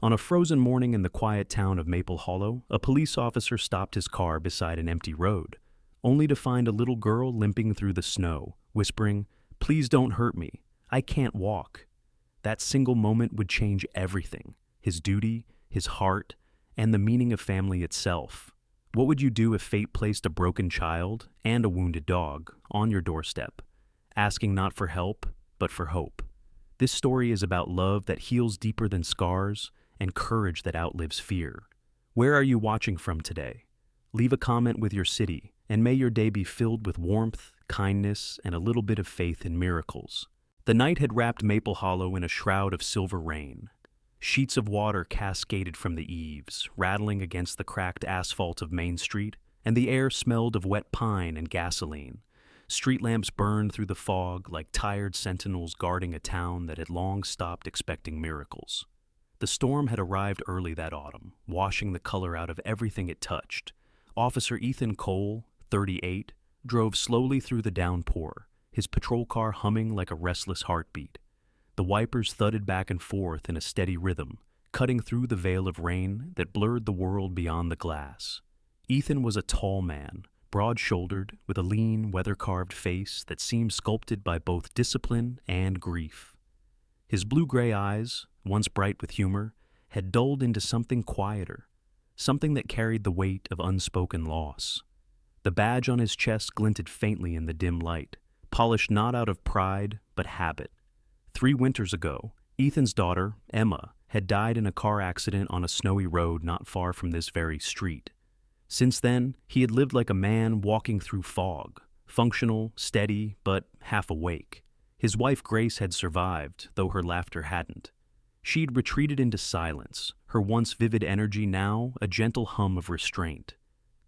On a frozen morning in the quiet town of Maple Hollow, a police officer stopped his car beside an empty road, only to find a little girl limping through the snow, whispering, "Please don't hurt me. I can't walk." That single moment would change everything: his duty, his heart, and the meaning of family itself. What would you do if fate placed a broken child and a wounded dog on your doorstep, asking not for help, but for hope? This story is about love that heals deeper than scars and courage that outlives fear. Where are you watching from today? Leave a comment with your city, and may your day be filled with warmth, kindness, and a little bit of faith in miracles. The night had wrapped Maple Hollow in a shroud of silver rain. Sheets of water cascaded from the eaves, rattling against the cracked asphalt of Main Street, and the air smelled of wet pine and gasoline. Street lamps burned through the fog like tired sentinels guarding a town that had long stopped expecting miracles. The storm had arrived early that autumn, washing the color out of everything it touched. Officer Ethan Cole, 38, drove slowly through the downpour, his patrol car humming like a restless heartbeat. The wipers thudded back and forth in a steady rhythm, cutting through the veil of rain that blurred the world beyond the glass. Ethan was a tall man, broad-shouldered, with a lean, weather-carved face that seemed sculpted by both discipline and grief. His blue-gray eyes, once bright with humor, had dulled into something quieter, something that carried the weight of unspoken loss. The badge on his chest glinted faintly in the dim light, polished not out of pride, but habit. 3 winters ago, Ethan's daughter, Emma, had died in a car accident on a snowy road not far from this very street. Since then, he had lived like a man walking through fog, functional, steady, but half awake. His wife Grace had survived, though her laughter hadn't. She'd retreated into silence, her once vivid energy now a gentle hum of restraint.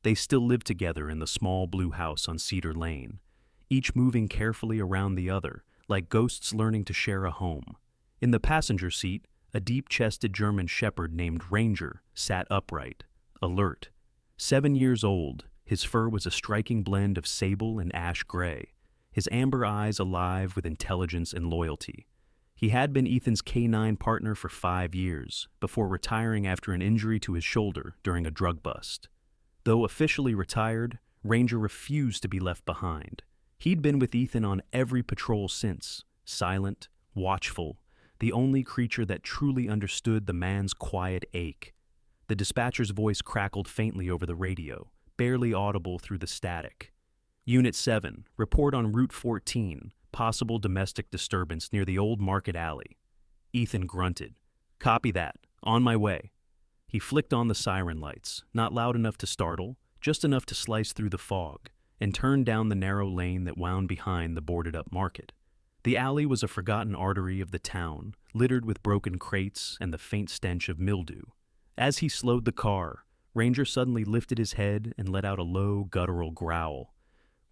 They still lived together in the small blue house on Cedar Lane, each moving carefully around the other, like ghosts learning to share a home. In the passenger seat, a deep-chested German shepherd named Ranger sat upright, alert. 7 years old, his fur was a striking blend of sable and ash gray, his amber eyes alive with intelligence and loyalty. He had been Ethan's canine partner for 5 years, before retiring after an injury to his shoulder during a drug bust. Though officially retired, Ranger refused to be left behind. He'd been with Ethan on every patrol since, silent, watchful, the only creature that truly understood the man's quiet ache. The dispatcher's voice crackled faintly over the radio, barely audible through the static. Unit 7, report on Route 14, possible domestic disturbance near the old market alley. Ethan grunted. Copy that. On my way. He flicked on the siren lights, not loud enough to startle, just enough to slice through the fog, and turned down the narrow lane that wound behind the boarded-up market. The alley was a forgotten artery of the town, littered with broken crates and the faint stench of mildew. As he slowed the car, Ranger suddenly lifted his head and let out a low, guttural growl.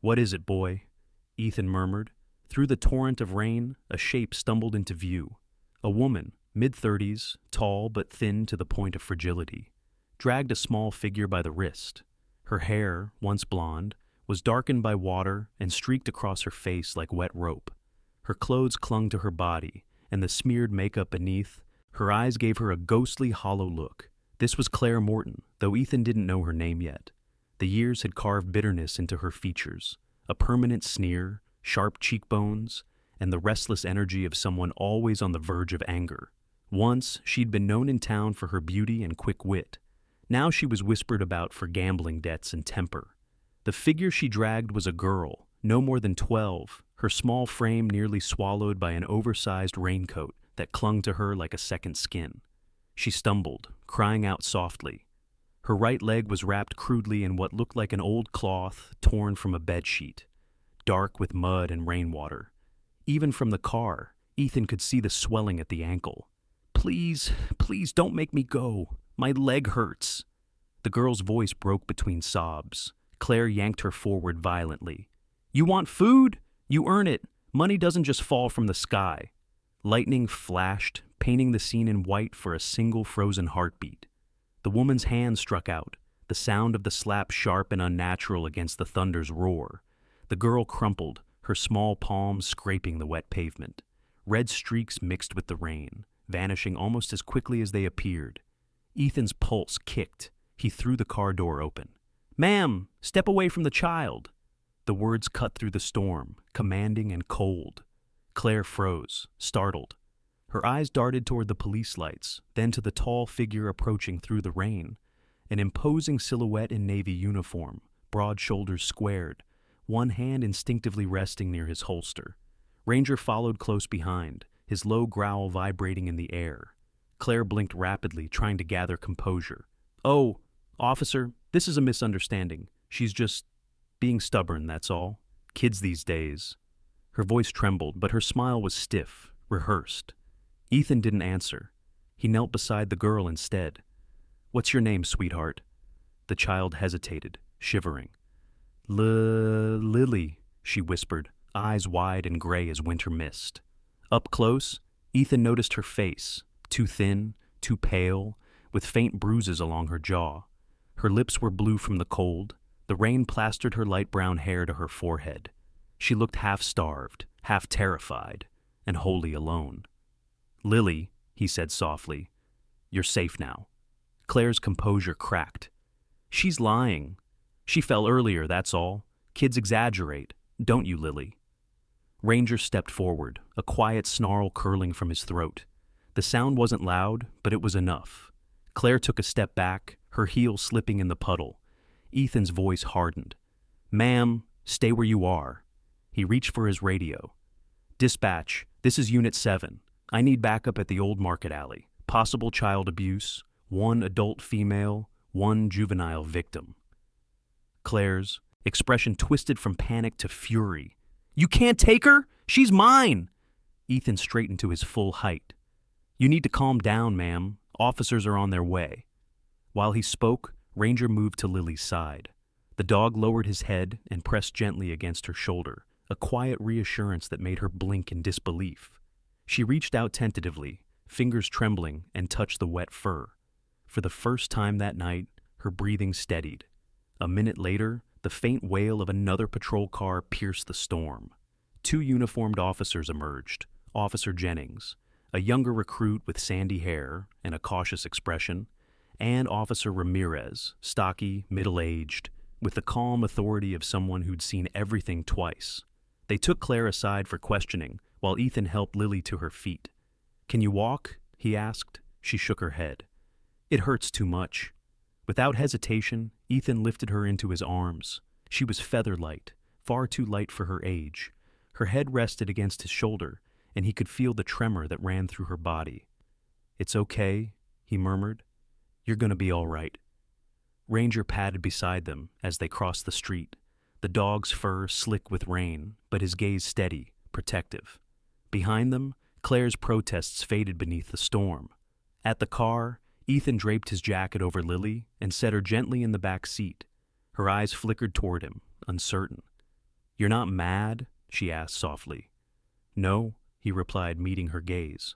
"What is it, boy?" Ethan murmured. Through the torrent of rain, a shape stumbled into view. A woman, mid-30s, tall but thin to the point of fragility, dragged a small figure by the wrist. Her hair, once blonde, was darkened by water and streaked across her face like wet rope. Her clothes clung to her body, and the smeared makeup beneath, her eyes gave her a ghostly, hollow look. This was Claire Morton, though Ethan didn't know her name yet. The years had carved bitterness into her features, a permanent sneer, sharp cheekbones, and the restless energy of someone always on the verge of anger. Once, she'd been known in town for her beauty and quick wit. Now she was whispered about for gambling debts and temper. The figure she dragged was a girl, no more than 12, her small frame nearly swallowed by an oversized raincoat that clung to her like a second skin. She stumbled, crying out softly. Her right leg was wrapped crudely in what looked like an old cloth torn from a bedsheet, dark with mud and rainwater. Even from the car, Ethan could see the swelling at the ankle. Please don't make me go. My leg hurts." The girl's voice broke between sobs. Claire yanked her forward violently. "You want food? You earn it. Money doesn't just fall from the sky." Lightning flashed, painting the scene in white for a single frozen heartbeat. The woman's hand struck out, the sound of the slap sharp and unnatural against the thunder's roar. The girl crumpled, her small palms scraping the wet pavement. Red streaks mixed with the rain. vanishing almost as quickly as they appeared. Ethan's pulse kicked. He threw the car door open. "Ma'am, step away from the child." The words cut through the storm, commanding and cold. Claire froze, startled. Her eyes darted toward the police lights, then to the tall figure approaching through the rain. An imposing silhouette in navy uniform, broad shoulders squared, one hand instinctively resting near his holster. Ranger followed close behind, his low growl vibrating in the air. Claire blinked rapidly, trying to gather composure. "Oh, officer, this is a misunderstanding. She's just being stubborn, that's all. Kids these days." Her voice trembled, but her smile was stiff, rehearsed. Ethan didn't answer. He knelt beside the girl instead. "What's your name, sweetheart?" The child hesitated, shivering. "Lily," she whispered, eyes wide and gray as winter mist. Up close, Ethan noticed her face, too thin, too pale, with faint bruises along her jaw. Her lips were blue from the cold. The rain plastered her light brown hair to her forehead. She looked half-starved, half-terrified, and wholly alone. "Lily," he said softly, "you're safe now." Claire's composure cracked. "She's lying. She fell earlier, that's all. Kids exaggerate, don't you, Lily?" Ranger stepped forward, a quiet snarl curling from his throat. The sound wasn't loud, but it was enough. Claire took a step back, her heel slipping in the puddle. Ethan's voice hardened. "Ma'am, stay where you are." He reached for his radio. "Dispatch, this is Unit 7. I need backup at the old market alley. Possible child abuse, 1 adult female, 1 juvenile victim." Claire's expression twisted from panic to fury. "You can't take her? She's mine!" Ethan straightened to his full height. "You need to calm down, ma'am. Officers are on their way." While he spoke, Ranger moved to Lily's side. The dog lowered his head and pressed gently against her shoulder, a quiet reassurance that made her blink in disbelief. She reached out tentatively, fingers trembling, and touched the wet fur. For the first time that night, her breathing steadied. A minute later, the faint wail of another patrol car pierced the storm. 2 uniformed officers emerged, Officer Jennings, a younger recruit with sandy hair and a cautious expression, and Officer Ramirez, stocky, middle-aged, with the calm authority of someone who'd seen everything twice. They took Claire aside for questioning, while Ethan helped Lily to her feet. "Can you walk?" he asked. She shook her head. "It hurts too much." Without hesitation, Ethan lifted her into his arms. She was feather-light, far too light for her age. Her head rested against his shoulder, and he could feel the tremor that ran through her body. "It's okay," he murmured. "You're gonna be all right." Ranger padded beside them as they crossed the street, the dog's fur slick with rain, but his gaze steady, protective. Behind them, Claire's protests faded beneath the storm. At the car, Ethan draped his jacket over Lily and set her gently in the back seat. Her eyes flickered toward him, uncertain. "You're not mad?" she asked softly. "No," he replied, meeting her gaze.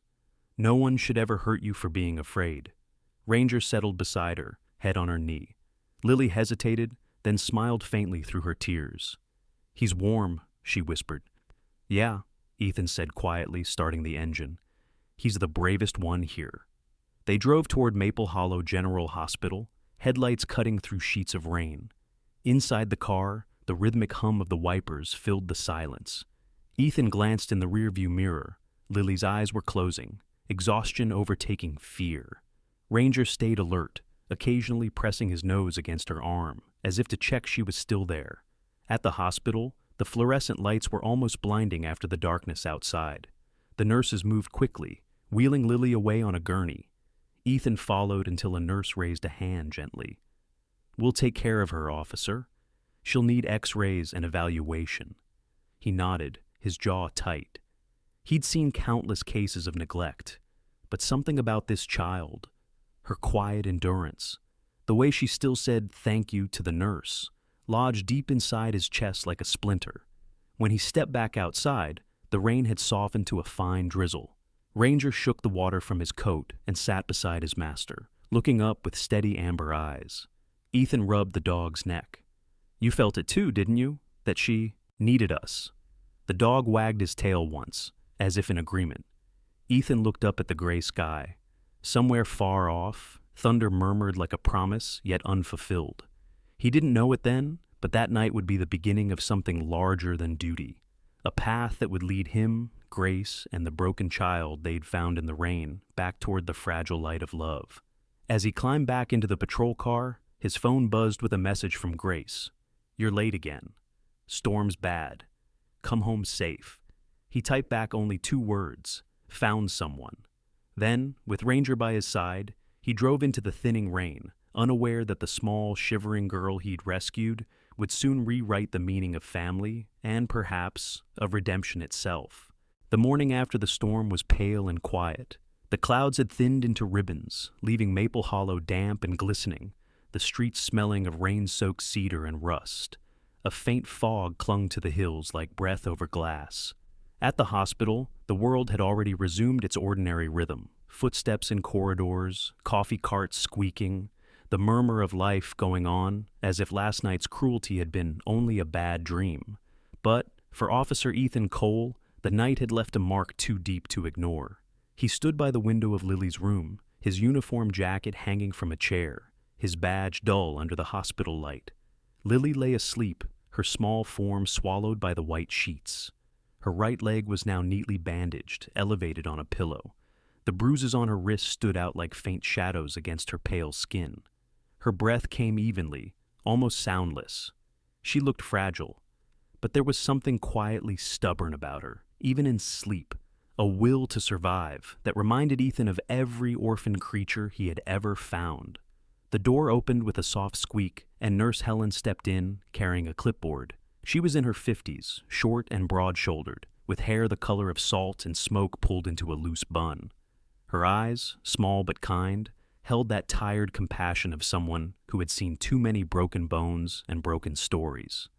"No one should ever hurt you for being afraid." Ranger settled beside her, head on her knee. Lily hesitated, then smiled faintly through her tears. "He's warm," she whispered. "Yeah," Ethan said quietly, starting the engine. "He's the bravest one here." They drove toward Maple Hollow General Hospital, headlights cutting through sheets of rain. Inside the car, the rhythmic hum of the wipers filled the silence. Ethan glanced in the rearview mirror. Lily's eyes were closing, exhaustion overtaking fear. Ranger stayed alert, occasionally pressing his nose against her arm, as if to check she was still there. At the hospital, the fluorescent lights were almost blinding after the darkness outside. The nurses moved quickly, wheeling Lily away on a gurney. Ethan followed until a nurse raised a hand gently. "We'll take care of her, officer. She'll need X-rays and evaluation." He nodded, his jaw tight. He'd seen countless cases of neglect, but something about this child, her quiet endurance, the way she still said thank you to the nurse, lodged deep inside his chest like a splinter. When he stepped back outside, the rain had softened to a fine drizzle. Ranger shook the water from his coat and sat beside his master, looking up with steady amber eyes. Ethan rubbed the dog's neck. "You felt it too, didn't you? That she needed us." The dog wagged his tail once, as if in agreement. Ethan looked up at the gray sky. Somewhere far off, thunder murmured like a promise, yet unfulfilled. He didn't know it then, but that night would be the beginning of something larger than duty. A path that would lead him, Grace, and the broken child they'd found in the rain back toward the fragile light of love. As he climbed back into the patrol car, his phone buzzed with a message from Grace. "You're late again. Storm's bad. Come home safe." He typed back only 2 words, "Found someone." Then, with Ranger by his side, he drove into the thinning rain, unaware that the small, shivering girl he'd rescued would soon rewrite the meaning of family and, perhaps, of redemption itself. The morning after the storm was pale and quiet. The clouds had thinned into ribbons, leaving Maple Hollow damp and glistening, the streets smelling of rain-soaked cedar and rust. A faint fog clung to the hills like breath over glass. At the hospital, the world had already resumed its ordinary rhythm. Footsteps in corridors, coffee carts squeaking, the murmur of life going on, as if last night's cruelty had been only a bad dream. But, for Officer Ethan Cole, the night had left a mark too deep to ignore. He stood by the window of Lily's room, his uniform jacket hanging from a chair, his badge dull under the hospital light. Lily lay asleep, her small form swallowed by the white sheets. Her right leg was now neatly bandaged, elevated on a pillow. The bruises on her wrist stood out like faint shadows against her pale skin. Her breath came evenly, almost soundless. She looked fragile, but there was something quietly stubborn about her, even in sleep, a will to survive that reminded Ethan of every orphan creature he had ever found. The door opened with a soft squeak, and Nurse Helen stepped in, carrying a clipboard. She was in her 50s, short and broad-shouldered, with hair the color of salt and smoke pulled into a loose bun. Her eyes, small but kind, held that tired compassion of someone who had seen too many broken bones and broken stories.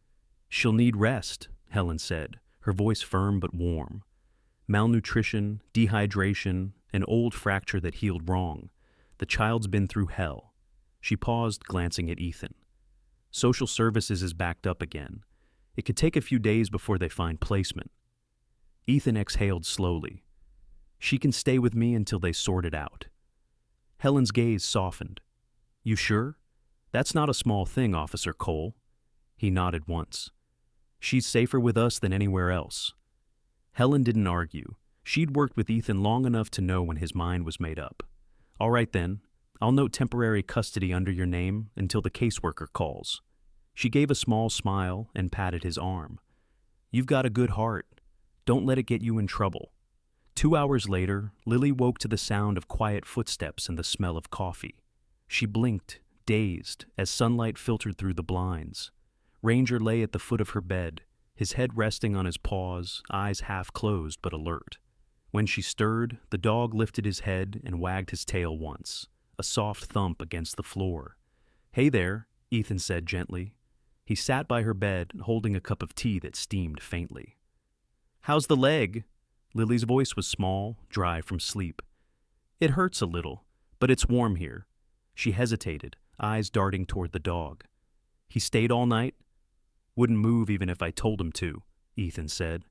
"She'll need rest," Helen said, her voice firm but warm. "Malnutrition, dehydration, an old fracture that healed wrong. The child's been through hell." She paused, glancing at Ethan. "Social services is backed up again. It could take a few days before they find placement." Ethan exhaled slowly. "She can stay with me until they sort it out." Helen's gaze softened. "You sure? That's not a small thing, Officer Cole." He nodded once. "She's safer with us than anywhere else." Helen didn't argue. She'd worked with Ethan long enough to know when his mind was made up. "All right then, I'll note temporary custody under your name until the caseworker calls." She gave a small smile and patted his arm. "You've got a good heart. Don't let it get you in trouble." 2 hours later, Lily woke to the sound of quiet footsteps and the smell of coffee. She blinked, dazed, as sunlight filtered through the blinds. Ranger lay at the foot of her bed, his head resting on his paws, eyes half closed but alert. When she stirred, the dog lifted his head and wagged his tail once, a soft thump against the floor. "Hey there," Ethan said gently. He sat by her bed, holding a cup of tea that steamed faintly. "How's the leg?" Lily's voice was small, dry from sleep. "It hurts a little, but it's warm here." She hesitated, eyes darting toward the dog. "He stayed all night?" "Wouldn't move even if I told him to," Ethan said.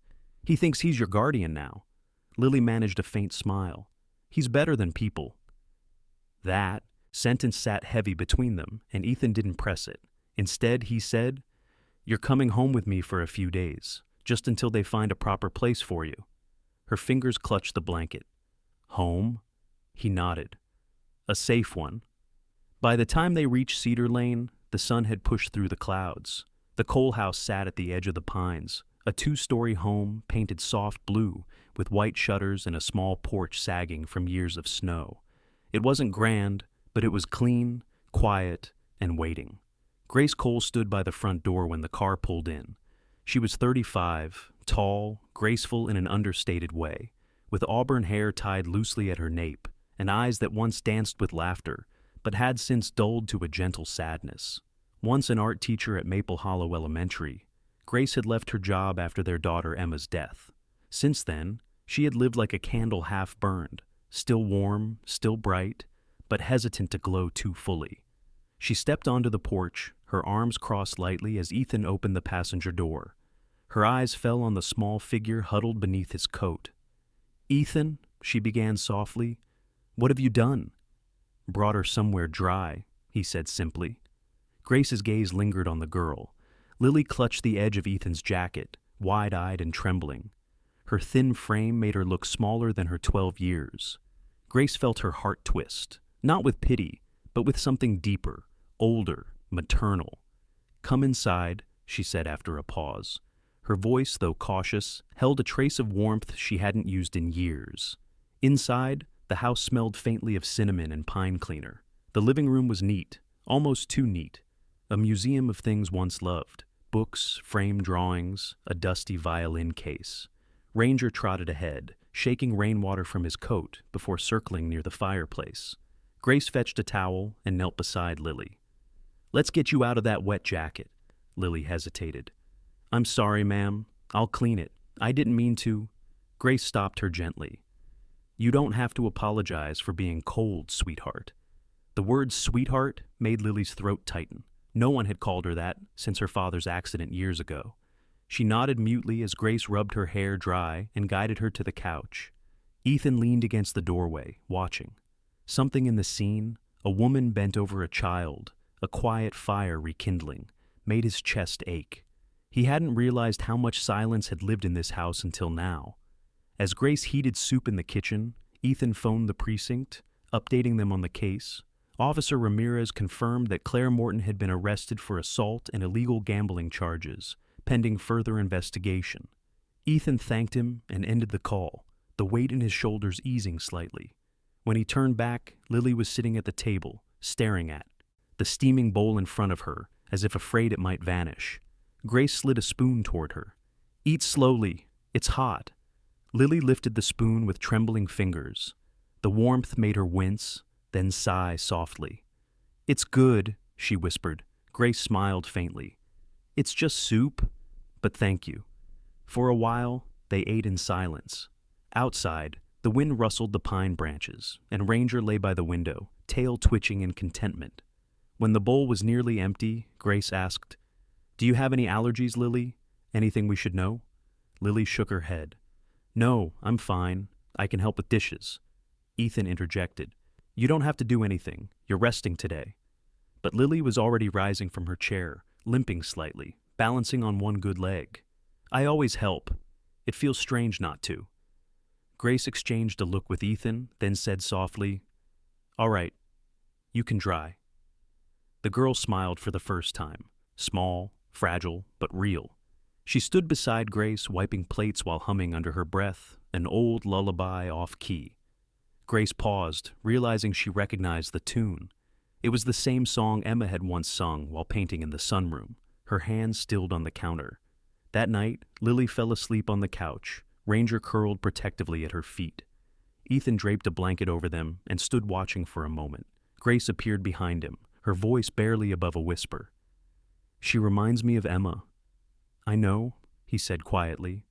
"He thinks he's your guardian now." Lily managed a faint smile. "He's better than people." That sentence sat heavy between them, and Ethan didn't press it. Instead, he said, "You're coming home with me for a few days, just until they find a proper place for you." Her fingers clutched the blanket. "Home?" He nodded. "A safe one." By the time they reached Cedar Lane, the sun had pushed through the clouds. The Cole house sat at the edge of the pines, a 2-story home painted soft blue with white shutters and a small porch sagging from years of snow. It wasn't grand, but it was clean, quiet, and waiting. Grace Cole stood by the front door when the car pulled in. She was 35, tall, graceful in an understated way, with auburn hair tied loosely at her nape, and eyes that once danced with laughter, but had since dulled to a gentle sadness. Once an art teacher at Maple Hollow Elementary, Grace had left her job after their daughter Emma's death. Since then, she had lived like a candle half burned, still warm, still bright, but hesitant to glow too fully. She stepped onto the porch, her arms crossed lightly as Ethan opened the passenger door. Her eyes fell on the small figure huddled beneath his coat. "Ethan?" she began softly. What have you done? Brought her somewhere dry, he said simply. Grace's gaze lingered on the girl. Lily clutched the edge of Ethan's jacket, wide-eyed and trembling. Her thin frame made her look smaller than her 12 years. Grace felt her heart twist, not with pity, but with something deeper, older, maternal. Come inside, she said after a pause. Her voice, though cautious, held a trace of warmth she hadn't used in years. Inside, the house smelled faintly of cinnamon and pine cleaner. The living room was neat, almost too neat. A museum of things once loved. Books, framed drawings, a dusty violin case. Ranger trotted ahead, shaking rainwater from his coat before circling near the fireplace. Grace fetched a towel and knelt beside Lily. Let's get you out of that wet jacket. Lily hesitated. I'm sorry, ma'am. I'll clean it. I didn't mean to. Grace stopped her gently. You don't have to apologize for being cold, sweetheart. The word sweetheart made Lily's throat tighten. No one had called her that since her father's accident years ago. She nodded mutely as Grace rubbed her hair dry and guided her to the couch. Ethan leaned against the doorway, watching. Something in the scene, a woman bent over a child, a quiet fire rekindling, made his chest ache. He hadn't realized how much silence had lived in this house until now. As Grace heated soup in the kitchen, Ethan phoned the precinct, updating them on the case. Officer Ramirez confirmed that Claire Morton had been arrested for assault and illegal gambling charges, pending further investigation. Ethan thanked him and ended the call, the weight in his shoulders easing slightly. When he turned back, Lily was sitting at the table, staring at the steaming bowl in front of her, as if afraid it might vanish. Grace slid a spoon toward her. Eat slowly. It's hot. Lily lifted the spoon with trembling fingers. The warmth made her wince, then sigh softly. It's good, she whispered. Grace smiled faintly. It's just soup, but thank you. For a while, they ate in silence. Outside, the wind rustled the pine branches, and Ranger lay by the window, tail twitching in contentment. When the bowl was nearly empty, Grace asked, Do you have any allergies, Lily? Anything we should know? Lily shook her head. No, I'm fine. I can help with dishes. Ethan interjected. You don't have to do anything. You're resting today. But Lily was already rising from her chair, limping slightly, balancing on one good leg. I always help. It feels strange not to. Grace exchanged a look with Ethan, then said softly, All right, you can dry. The girl smiled for the first time, small, fragile, but real. She stood beside Grace, wiping plates while humming under her breath, an old lullaby off-key. Grace paused, realizing she recognized the tune. It was the same song Emma had once sung while painting in the sunroom, her hands stilled on the counter. That night, Lily fell asleep on the couch, Ranger curled protectively at her feet. Ethan draped a blanket over them and stood watching for a moment. Grace appeared behind him, her voice barely above a whisper. She reminds me of Emma. I know, he said quietly,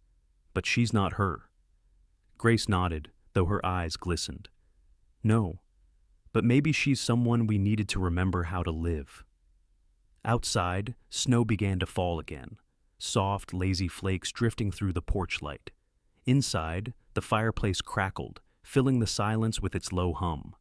but she's not her. Grace nodded, though her eyes glistened. No, but maybe she's someone we needed to remember how to live. Outside, snow began to fall again, soft, lazy flakes drifting through the porch light. Inside, the fireplace crackled, filling the silence with its low hum.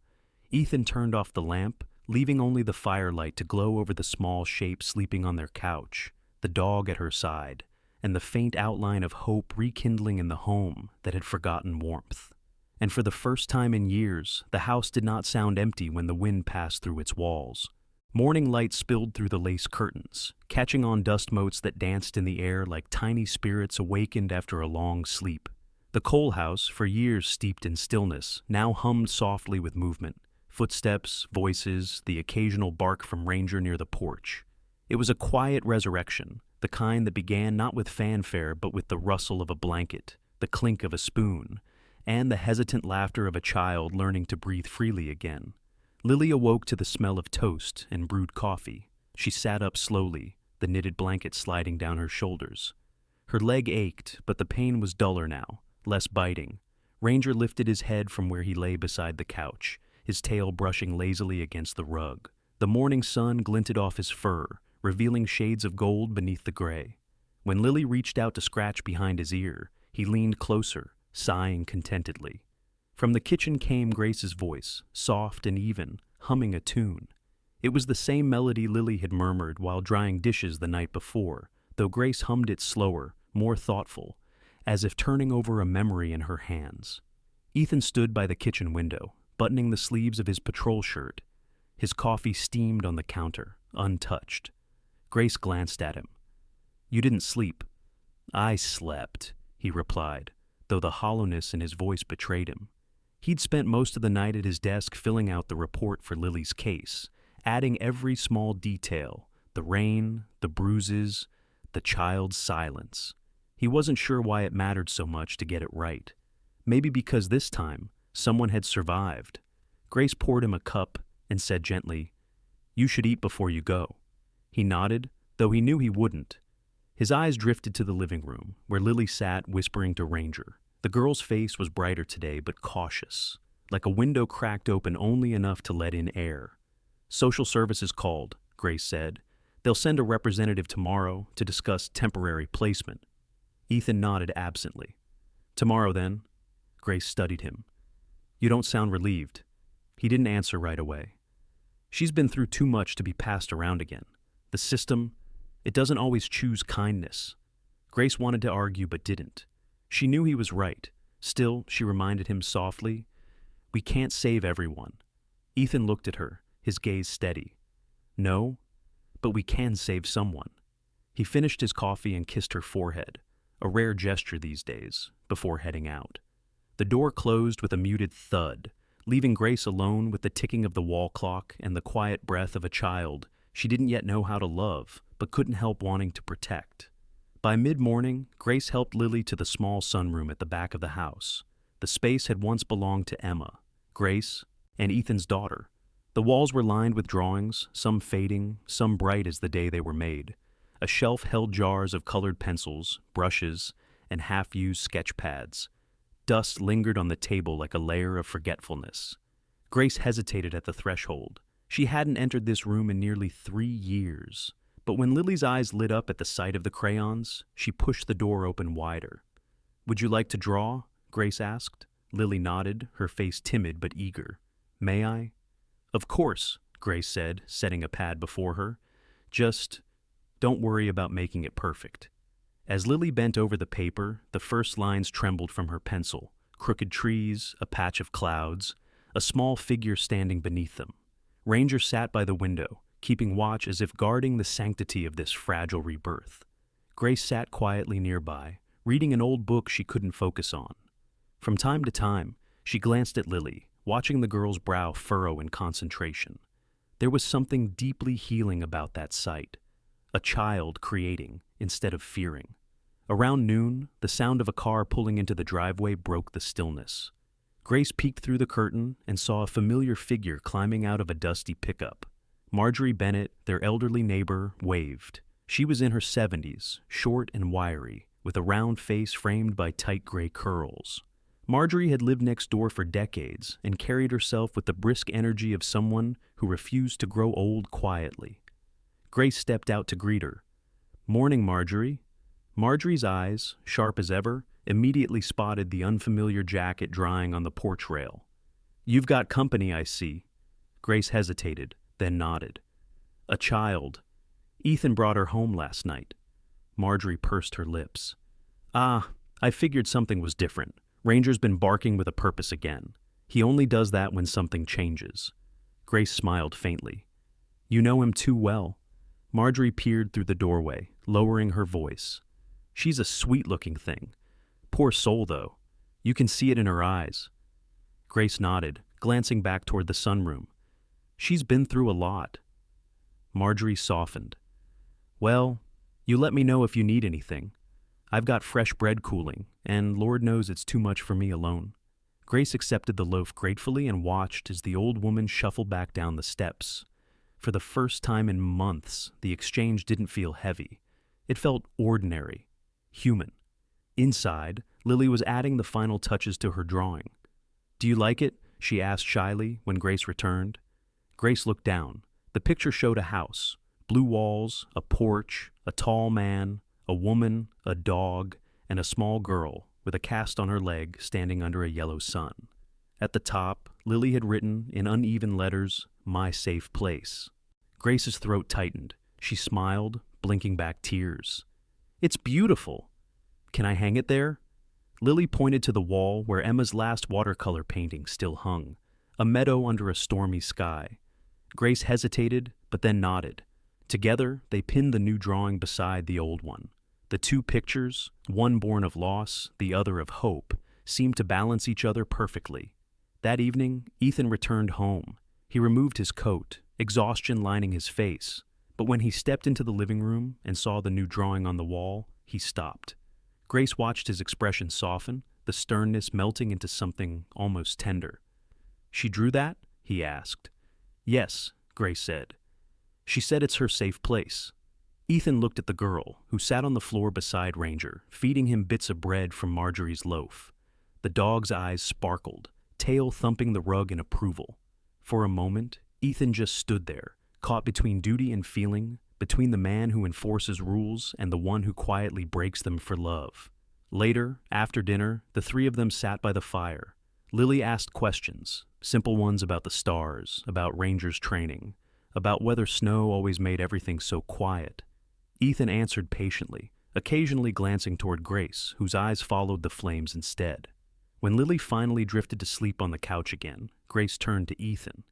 Ethan turned off the lamp, leaving only the firelight to glow over the small shape sleeping on their couch, the dog at her side, and the faint outline of hope rekindling in the home that had forgotten warmth. And for the first time in years, the house did not sound empty when the wind passed through its walls. Morning light spilled through the lace curtains, catching on dust motes that danced in the air like tiny spirits awakened after a long sleep. The coal house, for years steeped in stillness, now hummed softly with movement. Footsteps, voices, the occasional bark from Ranger near the porch. It was a quiet resurrection, the kind that began not with fanfare but with the rustle of a blanket, the clink of a spoon, and the hesitant laughter of a child learning to breathe freely again. Lily awoke to the smell of toast and brewed coffee. She sat up slowly, the knitted blanket sliding down her shoulders. Her leg ached, but the pain was duller now, less biting. Ranger lifted his head from where he lay beside the couch, his tail brushing lazily against the rug. The morning sun glinted off his fur, revealing shades of gold beneath the gray. When Lily reached out to scratch behind his ear, he leaned closer, sighing contentedly. From the kitchen came Grace's voice, soft and even, humming a tune. It was the same melody Lily had murmured while drying dishes the night before, though Grace hummed it slower, more thoughtful, as if turning over a memory in her hands. Ethan stood by the kitchen window, buttoning the sleeves of his patrol shirt. His coffee steamed on the counter, untouched. Grace glanced at him. "You didn't sleep." "I slept," he replied, though the hollowness in his voice betrayed him. He'd spent most of the night at his desk filling out the report for Lily's case, adding every small detail, the rain, the bruises, the child's silence. He wasn't sure why it mattered so much to get it right. Maybe because this time, someone had survived. Grace poured him a cup and said gently, "You should eat before you go." He nodded, though he knew he wouldn't. His eyes drifted to the living room, where Lily sat whispering to Ranger. The girl's face was brighter today, but cautious, like a window cracked open only enough to let in air. "Social services called," Grace said. "They'll send a representative tomorrow to discuss temporary placement." Ethan nodded absently. "Tomorrow, then?" Grace studied him. "You don't sound relieved." He didn't answer right away. "She's been through too much to be passed around again. The system, it doesn't always choose kindness." Grace wanted to argue but didn't. She knew he was right. Still, she reminded him softly, "We can't save everyone." Ethan looked at her, his gaze steady. "No, but we can save someone." He finished his coffee and kissed her forehead, a rare gesture these days, before heading out. The door closed with a muted thud, leaving Grace alone with the ticking of the wall clock and the quiet breath of a child she didn't yet know how to love, but couldn't help wanting to protect. By mid-morning, Grace helped Lily to the small sunroom at the back of the house. The space had once belonged to Emma, Grace, and Ethan's daughter. The walls were lined with drawings, some fading, some bright as the day they were made. A shelf held jars of colored pencils, brushes, and half-used sketch pads. Dust lingered on the table like a layer of forgetfulness. Grace hesitated at the threshold. She hadn't entered this room in nearly 3 years. But when Lily's eyes lit up at the sight of the crayons, she pushed the door open wider. "Would you like to draw?" Grace asked. Lily nodded, her face timid but eager. "May I?" "Of course," Grace said, setting a pad before her. "Just don't worry about making it perfect." As Lily bent over the paper, the first lines trembled from her pencil. Crooked trees, a patch of clouds, a small figure standing beneath them. Ranger sat by the window, keeping watch as if guarding the sanctity of this fragile rebirth. Grace sat quietly nearby, reading an old book she couldn't focus on. From time to time, she glanced at Lily, watching the girl's brow furrow in concentration. There was something deeply healing about that sight. A child creating instead of fearing. Around noon, the sound of a car pulling into the driveway broke the stillness. Grace peeked through the curtain and saw a familiar figure climbing out of a dusty pickup. Marjorie Bennett, their elderly neighbor, waved. She was in her 70s, short and wiry, with a round face framed by tight gray curls. Marjorie had lived next door for decades and carried herself with the brisk energy of someone who refused to grow old quietly. Grace stepped out to greet her. "Morning, Marjorie." Marjorie's eyes, sharp as ever, immediately spotted the unfamiliar jacket drying on the porch rail. "You've got company, I see." Grace hesitated, then nodded. "A child. Ethan brought her home last night." Marjorie pursed her lips. "Ah, I figured something was different. Ranger's been barking with a purpose again. He only does that when something changes." Grace smiled faintly. "You know him too well." Marjorie peered through the doorway, lowering her voice. "She's a sweet-looking thing. Poor soul, though. You can see it in her eyes." Grace nodded, glancing back toward the sunroom. "She's been through a lot." Marjorie softened. "Well, you let me know if you need anything. I've got fresh bread cooling, and Lord knows it's too much for me alone." Grace accepted the loaf gratefully and watched as the old woman shuffled back down the steps. For the first time in months, the exchange didn't feel heavy. It felt ordinary, human. Inside, Lily was adding the final touches to her drawing. "Do you like it?" she asked shyly when Grace returned. Grace looked down. The picture showed a house, blue walls, a porch, a tall man, a woman, a dog, and a small girl with a cast on her leg standing under a yellow sun. At the top, Lily had written, in uneven letters, "My safe place." Grace's throat tightened. She smiled, blinking back tears. "It's beautiful. Can I hang it there?" Lily pointed to the wall where Emma's last watercolor painting still hung, a meadow under a stormy sky. Grace hesitated, but then nodded. Together, they pinned the new drawing beside the old one. The two pictures, one born of loss, the other of hope, seemed to balance each other perfectly. That evening, Ethan returned home. He removed his coat, exhaustion lining his face, but when he stepped into the living room and saw the new drawing on the wall, he stopped. Grace watched his expression soften, the sternness melting into something almost tender. "She drew that?" he asked. "Yes," Grace said. "She said it's her safe place." Ethan looked at the girl, who sat on the floor beside Ranger, feeding him bits of bread from Marjorie's loaf. The dog's eyes sparkled, tail thumping the rug in approval. For a moment, Ethan just stood there, caught between duty and feeling, between the man who enforces rules and the one who quietly breaks them for love. Later, after dinner, the three of them sat by the fire. Lily asked questions, simple ones about the stars, about Ranger's training, about whether snow always made everything so quiet. Ethan answered patiently, occasionally glancing toward Grace, whose eyes followed the flames instead. When Lily finally drifted to sleep on the couch again, Grace turned to Ethan.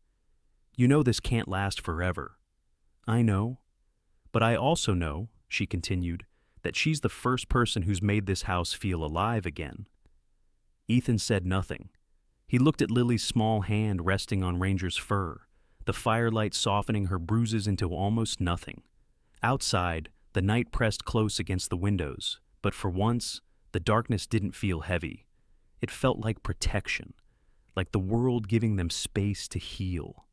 "You know this can't last forever." "I know. But I also know," she continued, "that she's the first person who's made this house feel alive again." Ethan said nothing. He looked at Lily's small hand resting on Ranger's fur, the firelight softening her bruises into almost nothing. Outside, the night pressed close against the windows, but for once, the darkness didn't feel heavy. It felt like protection, like the world giving them space to heal.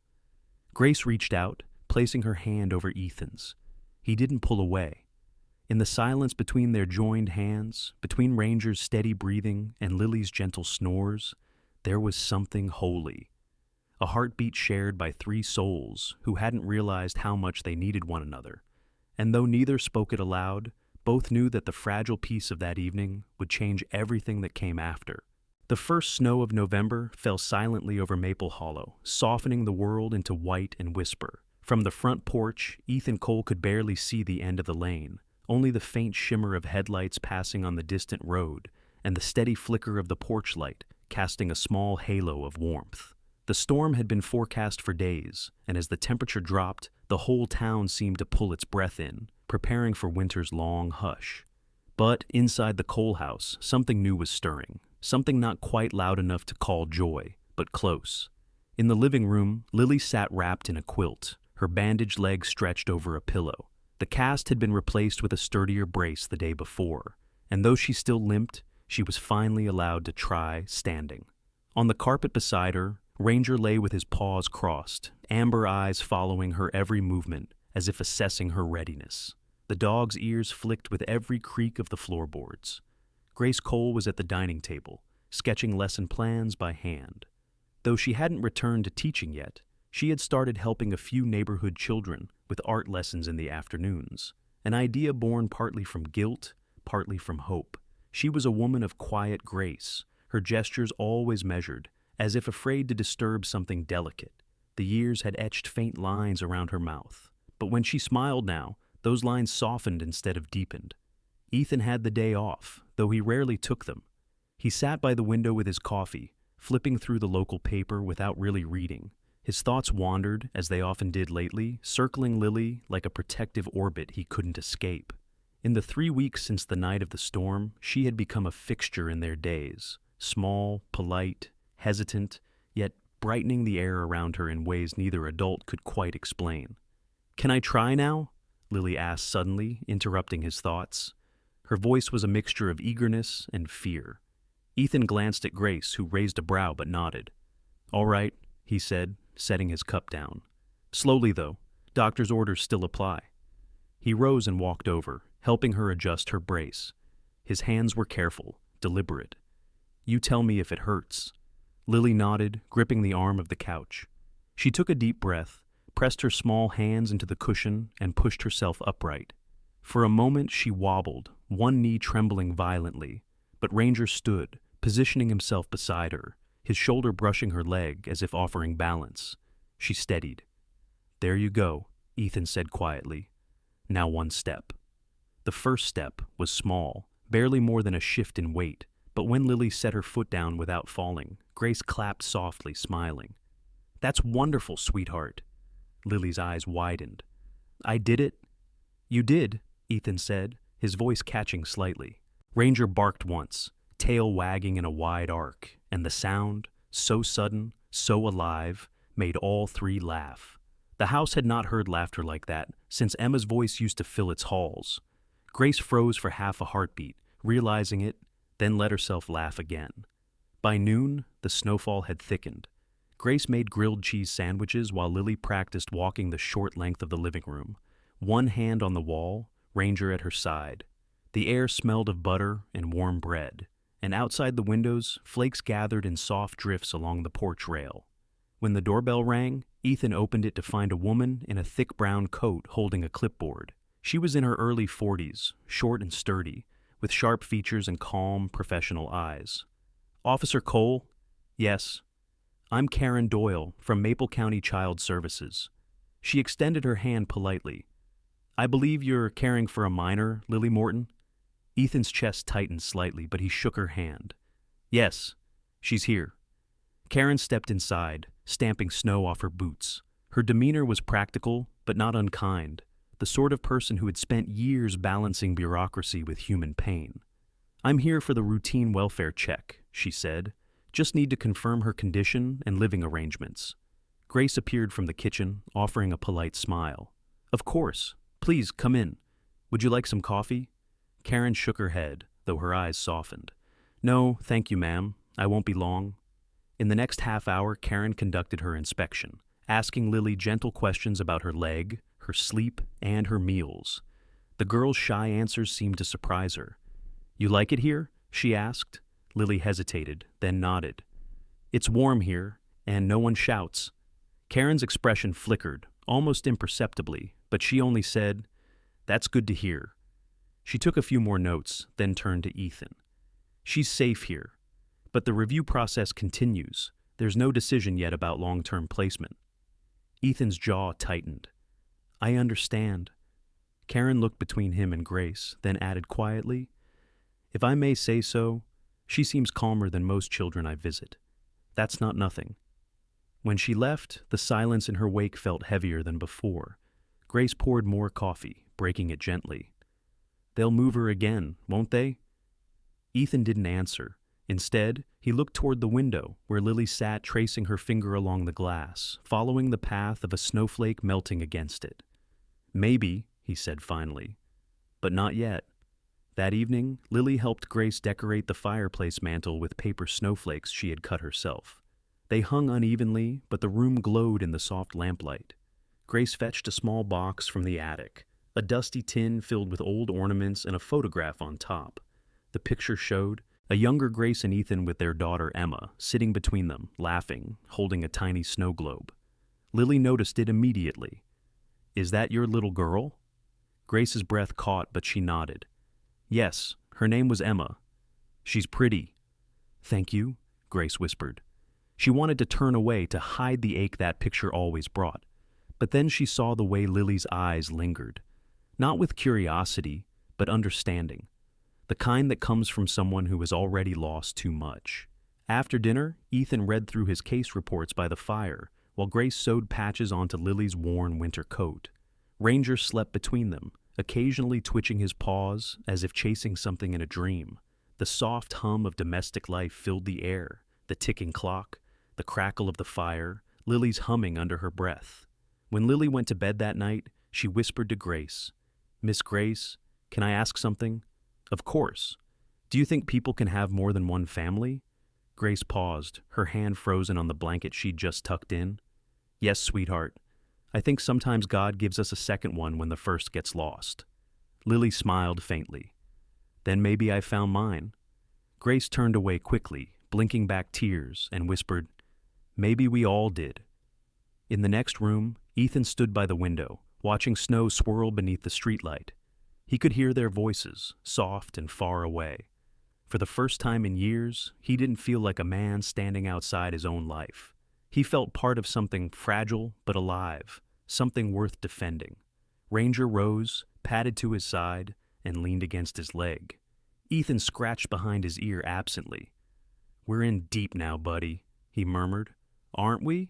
Grace reached out, placing her hand over Ethan's. He didn't pull away. In the silence between their joined hands, between Ranger's steady breathing and Lily's gentle snores, there was something holy. A heartbeat shared by three souls who hadn't realized how much they needed one another. And though neither spoke it aloud, both knew that the fragile peace of that evening would change everything that came after. The first snow of November fell silently over Maple Hollow, softening the world into white and whisper. From the front porch, Ethan Cole could barely see the end of the lane, only the faint shimmer of headlights passing on the distant road, and the steady flicker of the porch light, casting a small halo of warmth. The storm had been forecast for days, and as the temperature dropped, the whole town seemed to pull its breath in, preparing for winter's long hush. But inside the Cole house, something new was stirring, something not quite loud enough to call joy, but close. In the living room, Lily sat wrapped in a quilt, her bandaged legs stretched over a pillow. The cast had been replaced with a sturdier brace the day before, and though she still limped, she was finally allowed to try standing. On the carpet beside her, Ranger lay with his paws crossed, amber eyes following her every movement, as if assessing her readiness. The dog's ears flicked with every creak of the floorboards. Grace Cole was at the dining table, sketching lesson plans by hand. Though she hadn't returned to teaching yet, she had started helping a few neighborhood children with art lessons in the afternoons, an idea born partly from guilt, partly from hope. She was a woman of quiet grace, her gestures always measured, as if afraid to disturb something delicate. The years had etched faint lines around her mouth, but when she smiled now, those lines softened instead of deepened. Ethan had the day off, though he rarely took them. He sat by the window with his coffee, flipping through the local paper without really reading. His thoughts wandered, as they often did lately, circling Lily like a protective orbit he couldn't escape. In the 3 weeks since the night of the storm, she had become a fixture in their days, small, polite, hesitant, yet brightening the air around her in ways neither adult could quite explain. "Can I try now?" Lily asked suddenly, interrupting his thoughts. Her voice was a mixture of eagerness and fear. Ethan glanced at Grace, who raised a brow but nodded. "All right," he said, setting his cup down. "Slowly, though. Doctor's orders still apply." He rose and walked over, helping her adjust her brace. His hands were careful, deliberate. "You tell me if it hurts." Lily nodded, gripping the arm of the couch. She took a deep breath, pressed her small hands into the cushion, and pushed herself upright. For a moment she wobbled, one knee trembling violently, but Ranger stood, positioning himself beside her. his shoulder brushing her leg as if offering balance. She steadied. "There you go," Ethan said quietly. "Now one step." The first step was small, barely more than a shift in weight, but when Lily set her foot down without falling, Grace clapped softly, smiling. "That's wonderful, sweetheart." Lily's eyes widened. "I did it?" "You did," Ethan said, his voice catching slightly. Ranger barked once, tail wagging in a wide arc, and the sound, so sudden, so alive, made all three laugh. The house had not heard laughter like that since Emma's voice used to fill its halls. Grace froze for half a heartbeat, realizing it, then let herself laugh again. By noon, the snowfall had thickened. Grace made grilled cheese sandwiches while Lily practiced walking the short length of the living room, one hand on the wall, Ranger at her side. The air smelled of butter and warm bread, and outside the windows, flakes gathered in soft drifts along the porch rail. When the doorbell rang, Ethan opened it to find a woman in a thick brown coat holding a clipboard. She was in her early 40s, short and sturdy, with sharp features and calm, professional eyes. "Officer Cole?" "Yes." "I'm Karen Doyle from Maple County Child Services." She extended her hand politely. "I believe you're caring for a minor, Lily Morton?" Ethan's chest tightened slightly, but he shook her hand. "Yes, she's here." Karen stepped inside, stamping snow off her boots. Her demeanor was practical, but not unkind, the sort of person who had spent years balancing bureaucracy with human pain. "I'm here for the routine welfare check," she said. "Just need to confirm her condition and living arrangements." Grace appeared from the kitchen, offering a polite smile. "Of course. Please, come in. Would you like some coffee?" Karen shook her head, though her eyes softened. "No, thank you, ma'am. I won't be long." In the next half hour, Karen conducted her inspection, asking Lily gentle questions about her leg, her sleep, and her meals. The girl's shy answers seemed to surprise her. "You like it here?" she asked. Lily hesitated, then nodded. "It's warm here, and no one shouts." Karen's expression flickered, almost imperceptibly, but she only said, "That's good to hear." She took a few more notes, then turned to Ethan. "She's safe here, but the review process continues. There's no decision yet about long-term placement." Ethan's jaw tightened. "I understand." Karen looked between him and Grace, then added quietly, "If I may say so, she seems calmer than most children I visit. That's not nothing." When she left, the silence in her wake felt heavier than before. Grace poured more coffee, breaking it gently. "They'll move her again, won't they?" Ethan didn't answer. Instead, he looked toward the window, where Lily sat tracing her finger along the glass, following the path of a snowflake melting against it. "Maybe," he said finally, "but not yet." That evening, Lily helped Grace decorate the fireplace mantel with paper snowflakes she had cut herself. They hung unevenly, but the room glowed in the soft lamplight. Grace fetched a small box from the attic, a dusty tin filled with old ornaments and a photograph on top. The picture showed a younger Grace and Ethan with their daughter Emma, sitting between them, laughing, holding a tiny snow globe. Lily noticed it immediately. "Is that your little girl?" Grace's breath caught, but she nodded. "Yes, her name was Emma. She's pretty." "Thank you," Grace whispered. She wanted to turn away to hide the ache that picture always brought, but then she saw the way Lily's eyes lingered. Not with curiosity, but understanding. The kind that comes from someone who has already lost too much. After dinner, Ethan read through his case reports by the fire, while Grace sewed patches onto Lily's worn winter coat. Ranger slept between them, occasionally twitching his paws as if chasing something in a dream. The soft hum of domestic life filled the air, the ticking clock, the crackle of the fire, Lily's humming under her breath. When Lily went to bed that night, she whispered to Grace, "Miss Grace, can I ask something?" "Of course. Do you think people can have more than one family?" Grace paused, her hand frozen on the blanket she'd just tucked in. "Yes, sweetheart. I think sometimes God gives us a second one when the first gets lost." Lily smiled faintly. "Then maybe I found mine." Grace turned away quickly, blinking back tears, and whispered, "Maybe we all did." In the next room, Ethan stood by the window, watching snow swirl beneath the streetlight. He could hear their voices, soft and far away. For the first time in years, he didn't feel like a man standing outside his own life. He felt part of something fragile but alive, something worth defending. Ranger rose, padded to his side, and leaned against his leg. Ethan scratched behind his ear absently. "We're in deep now, buddy," he murmured. "Aren't we?"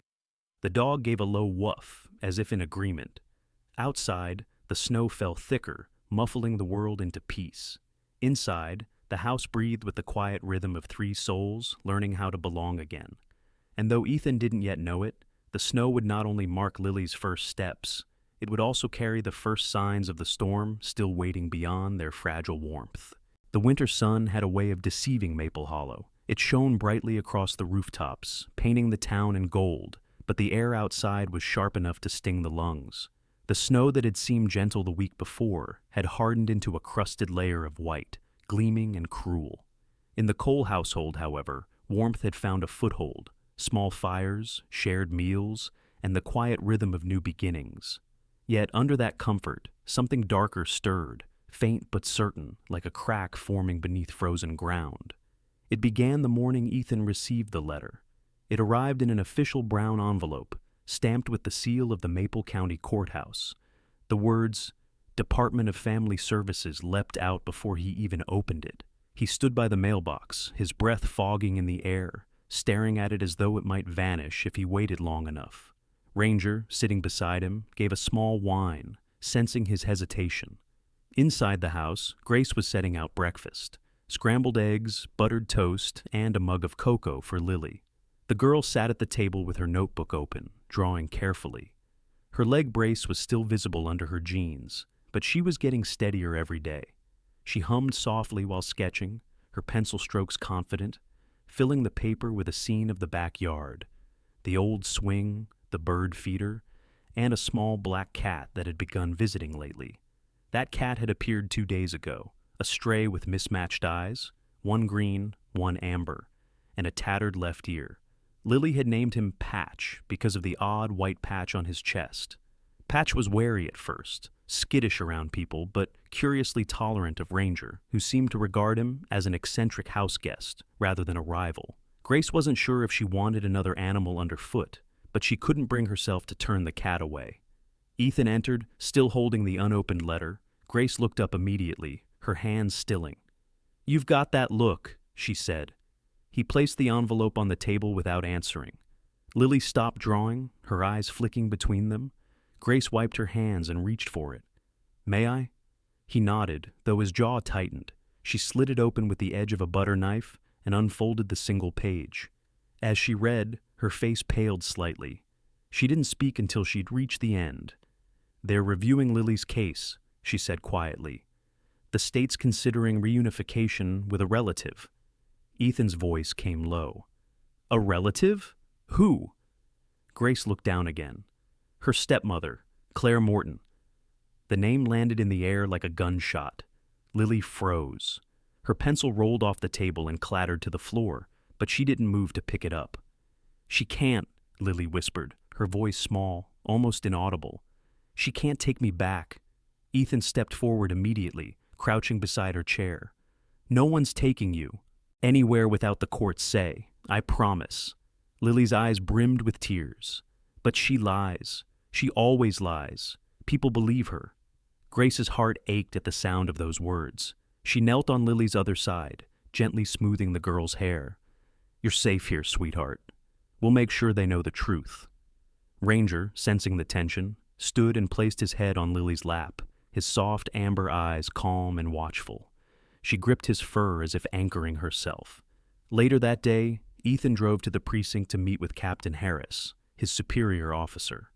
The dog gave a low woof, as if in agreement. Outside, the snow fell thicker, muffling the world into peace. Inside, the house breathed with the quiet rhythm of three souls learning how to belong again. And though Ethan didn't yet know it, the snow would not only mark Lily's first steps, it would also carry the first signs of the storm still waiting beyond their fragile warmth. The winter sun had a way of deceiving Maple Hollow. It shone brightly across the rooftops, painting the town in gold, but the air outside was sharp enough to sting the lungs. The snow that had seemed gentle the week before had hardened into a crusted layer of white, gleaming and cruel. In the Cole household, however, warmth had found a foothold, small fires, shared meals, and the quiet rhythm of new beginnings. Yet under that comfort, something darker stirred, faint but certain, like a crack forming beneath frozen ground. It began the morning Ethan received the letter. It arrived in an official brown envelope, stamped with the seal of the Maple County Courthouse. The words, "Department of Family Services," leapt out before he even opened it. He stood by the mailbox, his breath fogging in the air, staring at it as though it might vanish if he waited long enough. Ranger, sitting beside him, gave a small whine, sensing his hesitation. Inside the house, Grace was setting out breakfast: scrambled eggs, buttered toast, and a mug of cocoa for Lily. The girl sat at the table with her notebook open, drawing carefully. Her leg brace was still visible under her jeans, but she was getting steadier every day. She hummed softly while sketching, her pencil strokes confident, filling the paper with a scene of the backyard: the old swing, the bird feeder, and a small black cat that had begun visiting lately. That cat had appeared 2 days ago, a stray with mismatched eyes, one green, one amber, and a tattered left ear. Lily had named him Patch because of the odd white patch on his chest. Patch was wary at first, skittish around people, but curiously tolerant of Ranger, who seemed to regard him as an eccentric house guest rather than a rival. Grace wasn't sure if she wanted another animal underfoot, but she couldn't bring herself to turn the cat away. Ethan entered, still holding the unopened letter. Grace looked up immediately, her hands stilling. "You've got that look," she said. He placed the envelope on the table without answering. Lily stopped drawing, her eyes flicking between them. Grace wiped her hands and reached for it. "May I?" He nodded, though his jaw tightened. She slid it open with the edge of a butter knife and unfolded the single page. As she read, her face paled slightly. She didn't speak until she'd reached the end. "They're reviewing Lily's case," she said quietly. "The state's considering reunification with a relative." Ethan's voice came low. "A relative? Who?" Grace looked down again. "Her stepmother, Claire Morton." The name landed in the air like a gunshot. Lily froze. Her pencil rolled off the table and clattered to the floor, but she didn't move to pick it up. "She can't," Lily whispered, her voice small, almost inaudible. "She can't take me back." Ethan stepped forward immediately, crouching beside her chair. "No one's taking you anywhere without the court's say, I promise." Lily's eyes brimmed with tears. "But she lies. She always lies. People believe her." Grace's heart ached at the sound of those words. She knelt on Lily's other side, gently smoothing the girl's hair. "You're safe here, sweetheart. We'll make sure they know the truth." Ranger, sensing the tension, stood and placed his head on Lily's lap, his soft amber eyes calm and watchful. She gripped his fur as if anchoring herself. Later that day, Ethan drove to the precinct to meet with Captain Harris, his superior officer.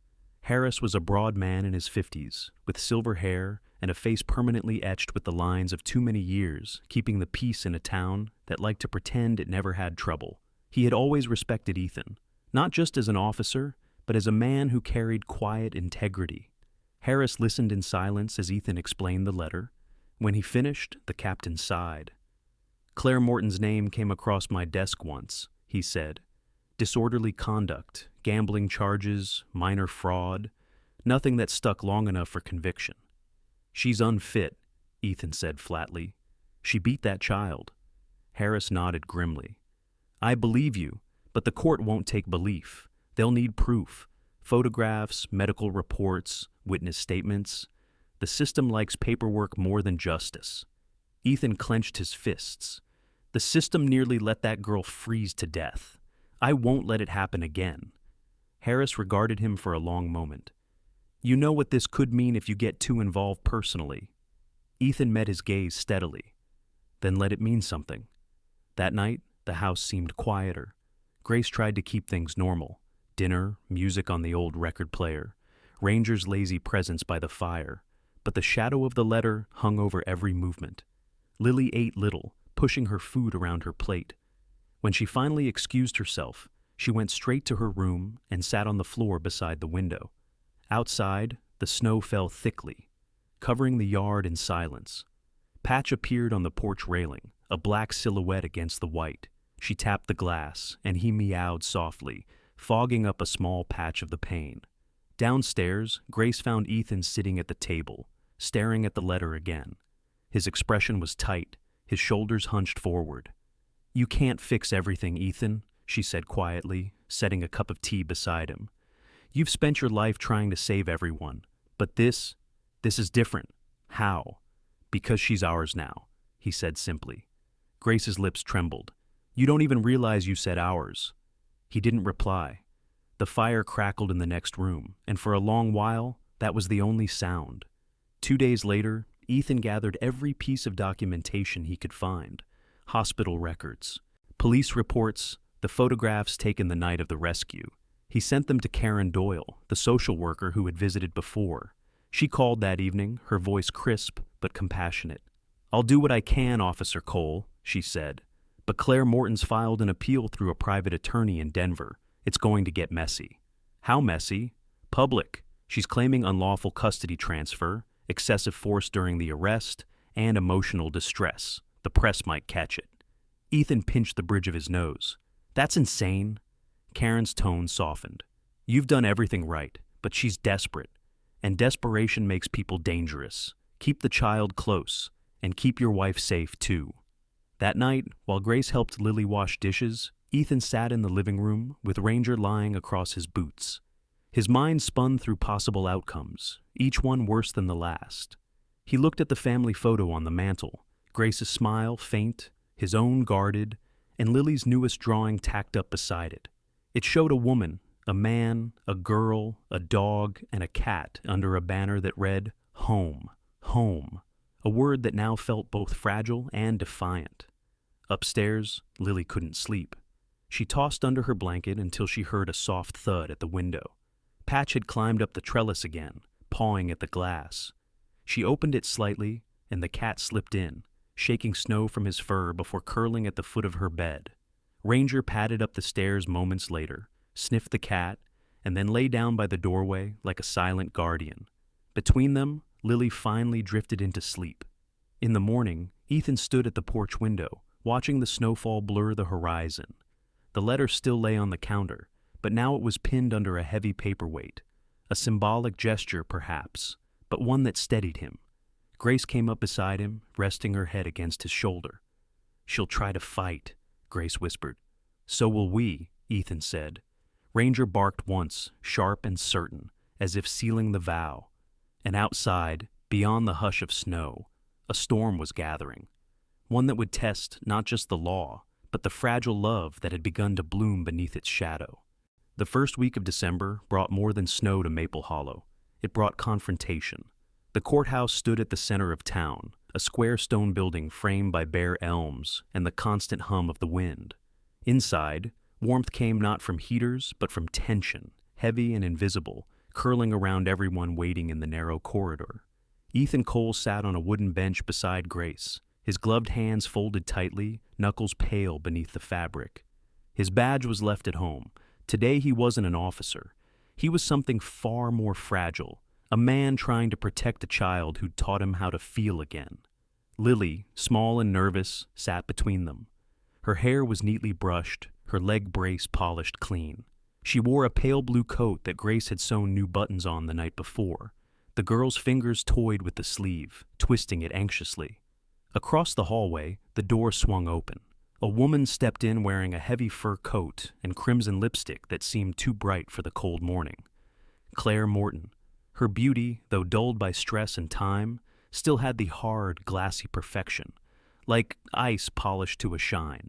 Harris was a broad man in his 50s, with silver hair and a face permanently etched with the lines of too many years, keeping the peace in a town that liked to pretend it never had trouble. He had always respected Ethan, not just as an officer, but as a man who carried quiet integrity. Harris listened in silence as Ethan explained the letter. When he finished, the captain sighed. "Claire Morton's name came across my desk once," he said. "Disorderly conduct, gambling charges, minor fraud, nothing that stuck long enough for conviction." "She's unfit," Ethan said flatly. "She beat that child." Harris nodded grimly. I believe you, but the court won't take belief. They'll need proof. Photographs, medical reports, witness statements. The system likes paperwork more than justice. Ethan clenched his fists. The system nearly let that girl freeze to death. I won't let it happen again. Harris regarded him for a long moment. You know what this could mean if you get too involved personally. Ethan met his gaze steadily. Then let it mean something. That night, the house seemed quieter. Grace tried to keep things normal. Dinner, music on the old record player, Ranger's lazy presence by the fire. But the shadow of the letter hung over every movement. Lily ate little, pushing her food around her plate. When she finally excused herself, she went straight to her room and sat on the floor beside the window. Outside, the snow fell thickly, covering the yard in silence. Patch appeared on the porch railing, a black silhouette against the white. She tapped the glass, and he meowed softly, fogging up a small patch of the pane. Downstairs, Grace found Ethan sitting at the table, staring at the letter again. His expression was tight, his shoulders hunched forward. You can't fix everything, Ethan, she said quietly, setting a cup of tea beside him. You've spent your life trying to save everyone, but this is different. How? Because she's ours now, he said simply. Grace's lips trembled. You don't even realize you said ours. He didn't reply. The fire crackled in the next room, and for a long while, that was the only sound. 2 days later, Ethan gathered every piece of documentation he could find. Hospital records, police reports, the photographs taken the night of the rescue. He sent them to Karen Doyle, the social worker who had visited before. She called that evening, her voice crisp but compassionate. I'll do what I can, Officer Cole, she said. But Claire Morton's filed an appeal through a private attorney in Denver. It's going to get messy. How messy? Public. She's claiming unlawful custody transfer, excessive force during the arrest, and emotional distress. The press might catch it. Ethan pinched the bridge of his nose. That's insane. Karen's tone softened. You've done everything right, but she's desperate. And desperation makes people dangerous. Keep the child close, and keep your wife safe too. That night, while Grace helped Lily wash dishes, Ethan sat in the living room with Ranger lying across his boots. His mind spun through possible outcomes, each one worse than the last. He looked at the family photo on the mantel, Grace's smile faint, his own guarded, and Lily's newest drawing tacked up beside it. It showed a woman, a man, a girl, a dog, and a cat under a banner that read, Home, Home, a word that now felt both fragile and defiant. Upstairs, Lily couldn't sleep. She tossed under her blanket until she heard a soft thud at the window. Patch had climbed up the trellis again, pawing at the glass. She opened it slightly, and the cat slipped in, shaking snow from his fur before curling at the foot of her bed. Ranger padded up the stairs moments later, sniffed the cat, and then lay down by the doorway like a silent guardian. Between them, Lily finally drifted into sleep. In the morning, Ethan stood at the porch window, watching the snowfall blur the horizon. The letter still lay on the counter, but now it was pinned under a heavy paperweight. A symbolic gesture, perhaps, but one that steadied him. Grace came up beside him, resting her head against his shoulder. She'll try to fight, Grace whispered. So will we, Ethan said. Ranger barked once, sharp and certain, as if sealing the vow. And outside, beyond the hush of snow, a storm was gathering. One that would test not just the law, but the fragile love that had begun to bloom beneath its shadow. The first week of December brought more than snow to Maple Hollow. It brought confrontation. The courthouse stood at the center of town, a square stone building framed by bare elms and the constant hum of the wind. Inside, warmth came not from heaters, but from tension, heavy and invisible, curling around everyone waiting in the narrow corridor. Ethan Cole sat on a wooden bench beside Grace, his gloved hands folded tightly, knuckles pale beneath the fabric. His badge was left at home. Today he wasn't an officer. He was something far more fragile, a man trying to protect a child who'd taught him how to feel again. Lily, small and nervous, sat between them. Her hair was neatly brushed, her leg brace polished clean. She wore a pale blue coat that Grace had sewn new buttons on the night before. The girl's fingers toyed with the sleeve, twisting it anxiously. Across the hallway, the door swung open. A woman stepped in wearing a heavy fur coat and crimson lipstick that seemed too bright for the cold morning. Claire Morton. Her beauty, though dulled by stress and time, still had the hard, glassy perfection, like ice polished to a shine.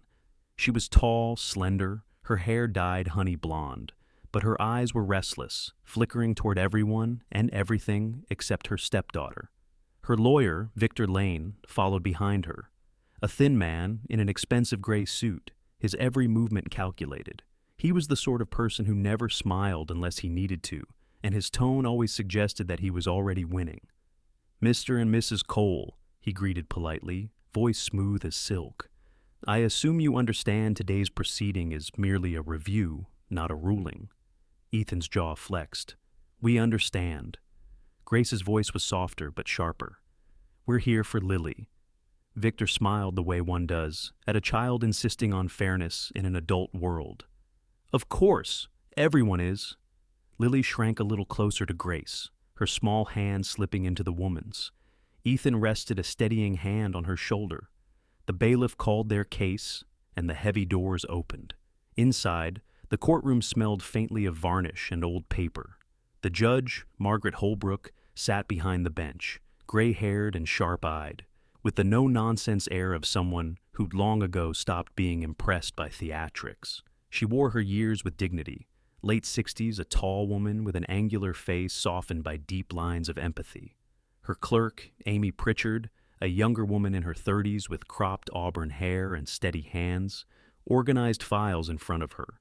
She was tall, slender, her hair dyed honey blonde, but her eyes were restless, flickering toward everyone and everything except her stepdaughter. Her lawyer, Victor Lane, followed behind her. A thin man in an expensive gray suit, his every movement calculated. He was the sort of person who never smiled unless he needed to, and his tone always suggested that he was already winning. "Mr. and Mrs. Cole," he greeted politely, voice smooth as silk. "I assume you understand today's proceeding is merely a review, not a ruling." Ethan's jaw flexed. "We understand." Grace's voice was softer but sharper. "We're here for Lily." Victor smiled the way one does at a child insisting on fairness in an adult world. "Of course, everyone is." Lily shrank a little closer to Grace, her small hand slipping into the woman's. Ethan rested a steadying hand on her shoulder. The bailiff called their case, and the heavy doors opened. Inside, the courtroom smelled faintly of varnish and old paper. The judge, Margaret Holbrook, sat behind the bench, gray-haired and sharp-eyed, with the no-nonsense air of someone who'd long ago stopped being impressed by theatrics. She wore her years with dignity, late 60s, a tall woman with an angular face softened by deep lines of empathy. Her clerk, Amy Pritchard, a younger woman in her 30s with cropped auburn hair and steady hands, organized files in front of her.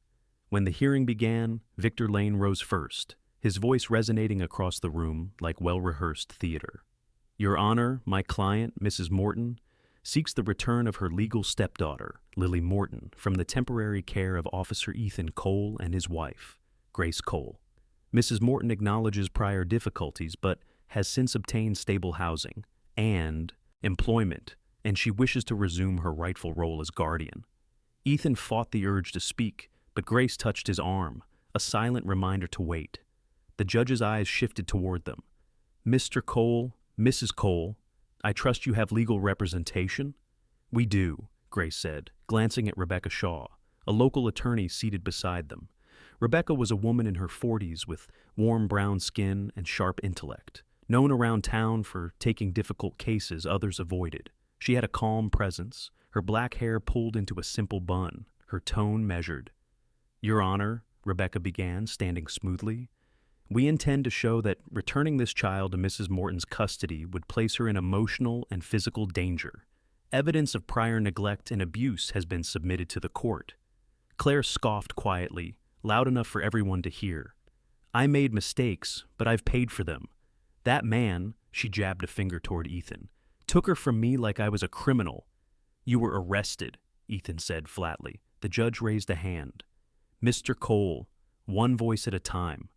When the hearing began, Victor Lane rose first, his voice resonating across the room like well-rehearsed theater. "Your Honor, my client, Mrs. Morton, seeks the return of her legal stepdaughter, Lily Morton, from the temporary care of Officer Ethan Cole and his wife, Grace Cole. Mrs. Morton acknowledges prior difficulties but has since obtained stable housing and employment, and she wishes to resume her rightful role as guardian." Ethan fought the urge to speak, but Grace touched his arm, a silent reminder to wait. The judge's eyes shifted toward them. "Mr. Cole, Mrs. Cole, I trust you have legal representation?" "We do," Grace said, glancing at Rebecca Shaw, a local attorney seated beside them. Rebecca was a woman in her 40s with warm brown skin and sharp intellect, known around town for taking difficult cases others avoided. She had a calm presence, her black hair pulled into a simple bun, her tone measured. "Your Honor," Rebecca began, standing smoothly, "we intend to show that returning this child to Mrs. Morton's custody would place her in emotional and physical danger. Evidence of prior neglect and abuse has been submitted to the court." Claire scoffed quietly, loud enough for everyone to hear. "I made mistakes, but I've paid for them. That man," she jabbed a finger toward Ethan, "took her from me like I was a criminal." "You were arrested," Ethan said flatly. The judge raised a hand. "Mr. Cole, one voice at a time."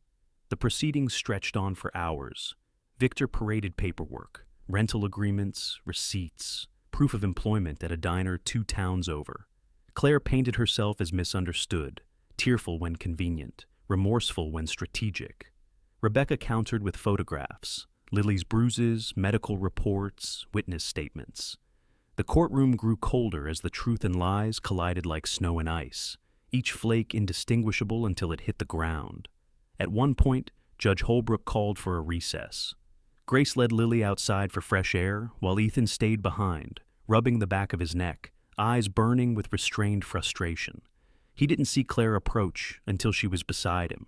The proceedings stretched on for hours. Victor paraded paperwork, rental agreements, receipts, proof of employment at a diner 2 towns over. Claire painted herself as misunderstood, tearful when convenient, remorseful when strategic. Rebecca countered with photographs, Lily's bruises, medical reports, witness statements. The courtroom grew colder as the truth and lies collided like snow and ice, each flake indistinguishable until it hit the ground. At one point, Judge Holbrook called for a recess. Grace led Lily outside for fresh air, while Ethan stayed behind, rubbing the back of his neck, eyes burning with restrained frustration. He didn't see Claire approach until she was beside him.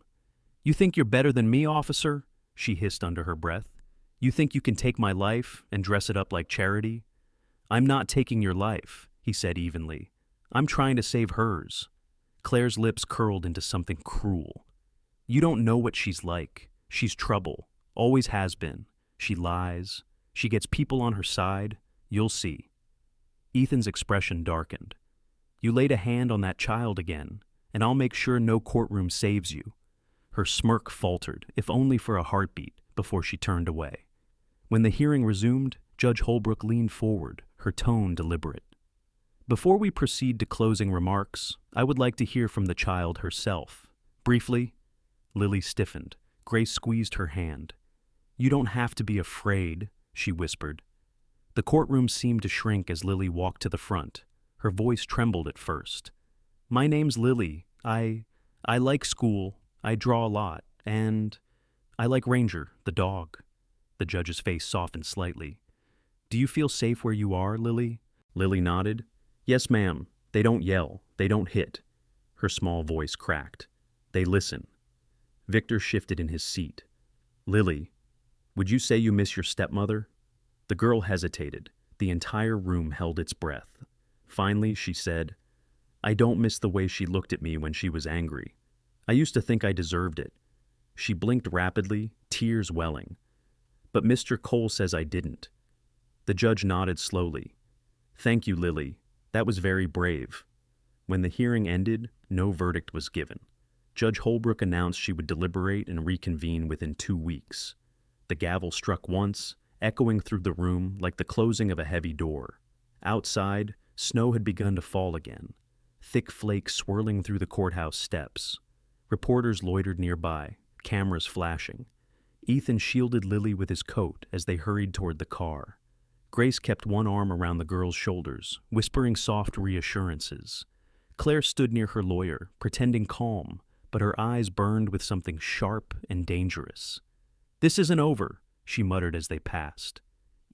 "You think you're better than me, officer?" she hissed under her breath. "You think you can take my life and dress it up like charity?" "I'm not taking your life," he said evenly. "I'm trying to save hers." Claire's lips curled into something cruel. "You don't know what she's like. She's trouble. Always has been. She lies. She gets people on her side. You'll see." Ethan's expression darkened. "You laid a hand on that child again, and I'll make sure no courtroom saves you." Her smirk faltered, if only for a heartbeat, before she turned away. When the hearing resumed, Judge Holbrook leaned forward, her tone deliberate. "Before we proceed to closing remarks, I would like to hear from the child herself. Briefly." Lily stiffened. Grace squeezed her hand. "You don't have to be afraid," she whispered. The courtroom seemed to shrink as Lily walked to the front, Her voice trembled at first. "My name's Lily. I like school. I draw a lot. And I like Ranger, the dog." The judge's face softened slightly. "Do you feel safe where you are, Lily?" Lily nodded. "Yes, ma'am. They don't yell. They don't hit." Her small voice cracked. "They listen." Victor shifted in his seat. "Lily, would you say you miss your stepmother?" The girl hesitated. The entire room held its breath. Finally, she said, "I don't miss the way she looked at me when she was angry. I used to think I deserved it." She blinked rapidly, tears welling. "But Mr. Cole says I didn't." The judge nodded slowly. "Thank you, Lily. That was very brave." When the hearing ended, no verdict was given. Judge Holbrook announced she would deliberate and reconvene within 2 weeks. The gavel struck once, echoing through the room like the closing of a heavy door. Outside, snow had begun to fall again, thick flakes swirling through the courthouse steps. Reporters loitered nearby, cameras flashing. Ethan shielded Lily with his coat as they hurried toward the car. Grace kept one arm around the girl's shoulders, whispering soft reassurances. Claire stood near her lawyer, pretending calm, but her eyes burned with something sharp and dangerous. "This isn't over," she muttered as they passed.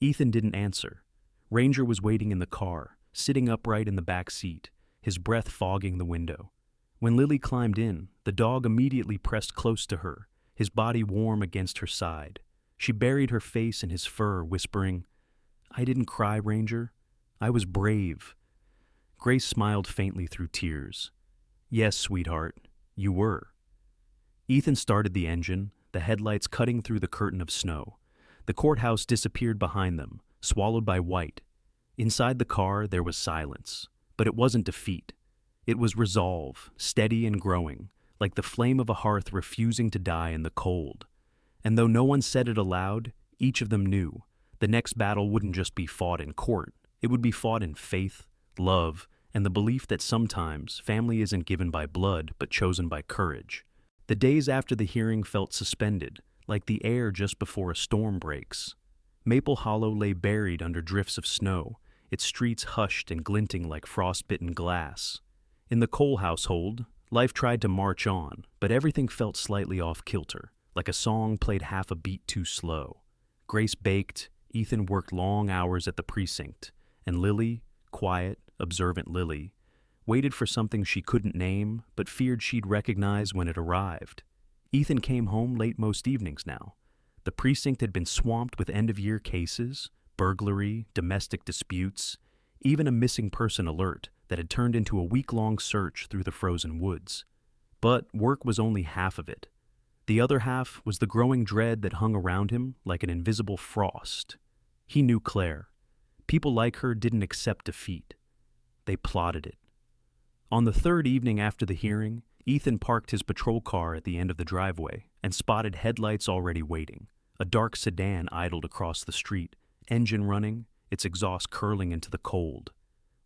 Ethan didn't answer. Ranger was waiting in the car, sitting upright in the back seat, his breath fogging the window. When Lily climbed in, the dog immediately pressed close to her, his body warm against her side. She buried her face in his fur, whispering, "I didn't cry, Ranger. I was brave." Grace smiled faintly through tears. "Yes, sweetheart, you were." Ethan started the engine, the headlights cutting through the curtain of snow. The courthouse disappeared behind them, swallowed by white. Inside the car, there was silence. But it wasn't defeat. It was resolve, steady and growing, like the flame of a hearth refusing to die in the cold. And though no one said it aloud, each of them knew the next battle wouldn't just be fought in court. It would be fought in faith, love, and the belief that sometimes family isn't given by blood but chosen by courage. The days after the hearing felt suspended, like the air just before a storm breaks. Maple Hollow lay buried under drifts of snow, its streets hushed and glinting like frostbitten glass. In the Cole household, life tried to march on, but everything felt slightly off-kilter, like a song played half a beat too slow. Grace baked, Ethan worked long hours at the precinct, and Lily, quiet, observant Lily, waited for something she couldn't name, but feared she'd recognize when it arrived. Ethan came home late most evenings now. The precinct had been swamped with end-of-year cases, burglary, domestic disputes, even a missing person alert that had turned into a week-long search through the frozen woods. But work was only half of it. The other half was the growing dread that hung around him like an invisible frost. He knew Claire. People like her didn't accept defeat. They plotted it. On the third evening after the hearing, Ethan parked his patrol car at the end of the driveway and spotted headlights already waiting. A dark sedan idled across the street, engine running, its exhaust curling into the cold.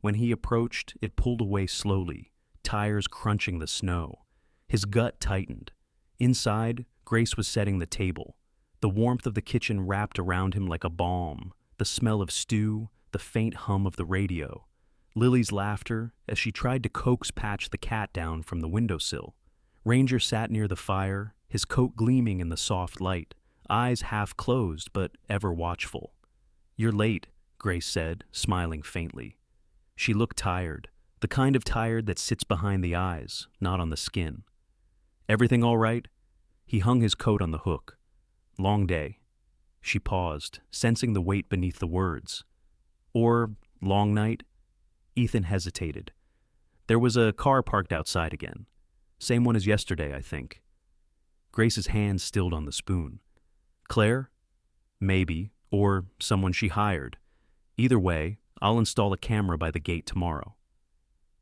When he approached, it pulled away slowly, tires crunching the snow. His gut tightened. Inside, Grace was setting the table. The warmth of the kitchen wrapped around him like a balm, the smell of stew, the faint hum of the radio. Lily's laughter as she tried to coax Patch the cat down from the windowsill. Ranger sat near the fire, his coat gleaming in the soft light, eyes half closed but ever watchful. "You're late," Grace said, smiling faintly. She looked tired, the kind of tired that sits behind the eyes, not on the skin. "Everything all right?" He hung his coat on the hook. "Long day." She paused, sensing the weight beneath the words. "Or long night?" Ethan hesitated. There was a car parked outside again. Same one as yesterday, I think. Grace's hand stilled on the spoon. "Claire?" "Maybe, or someone she hired. Either way, I'll install a camera by the gate tomorrow."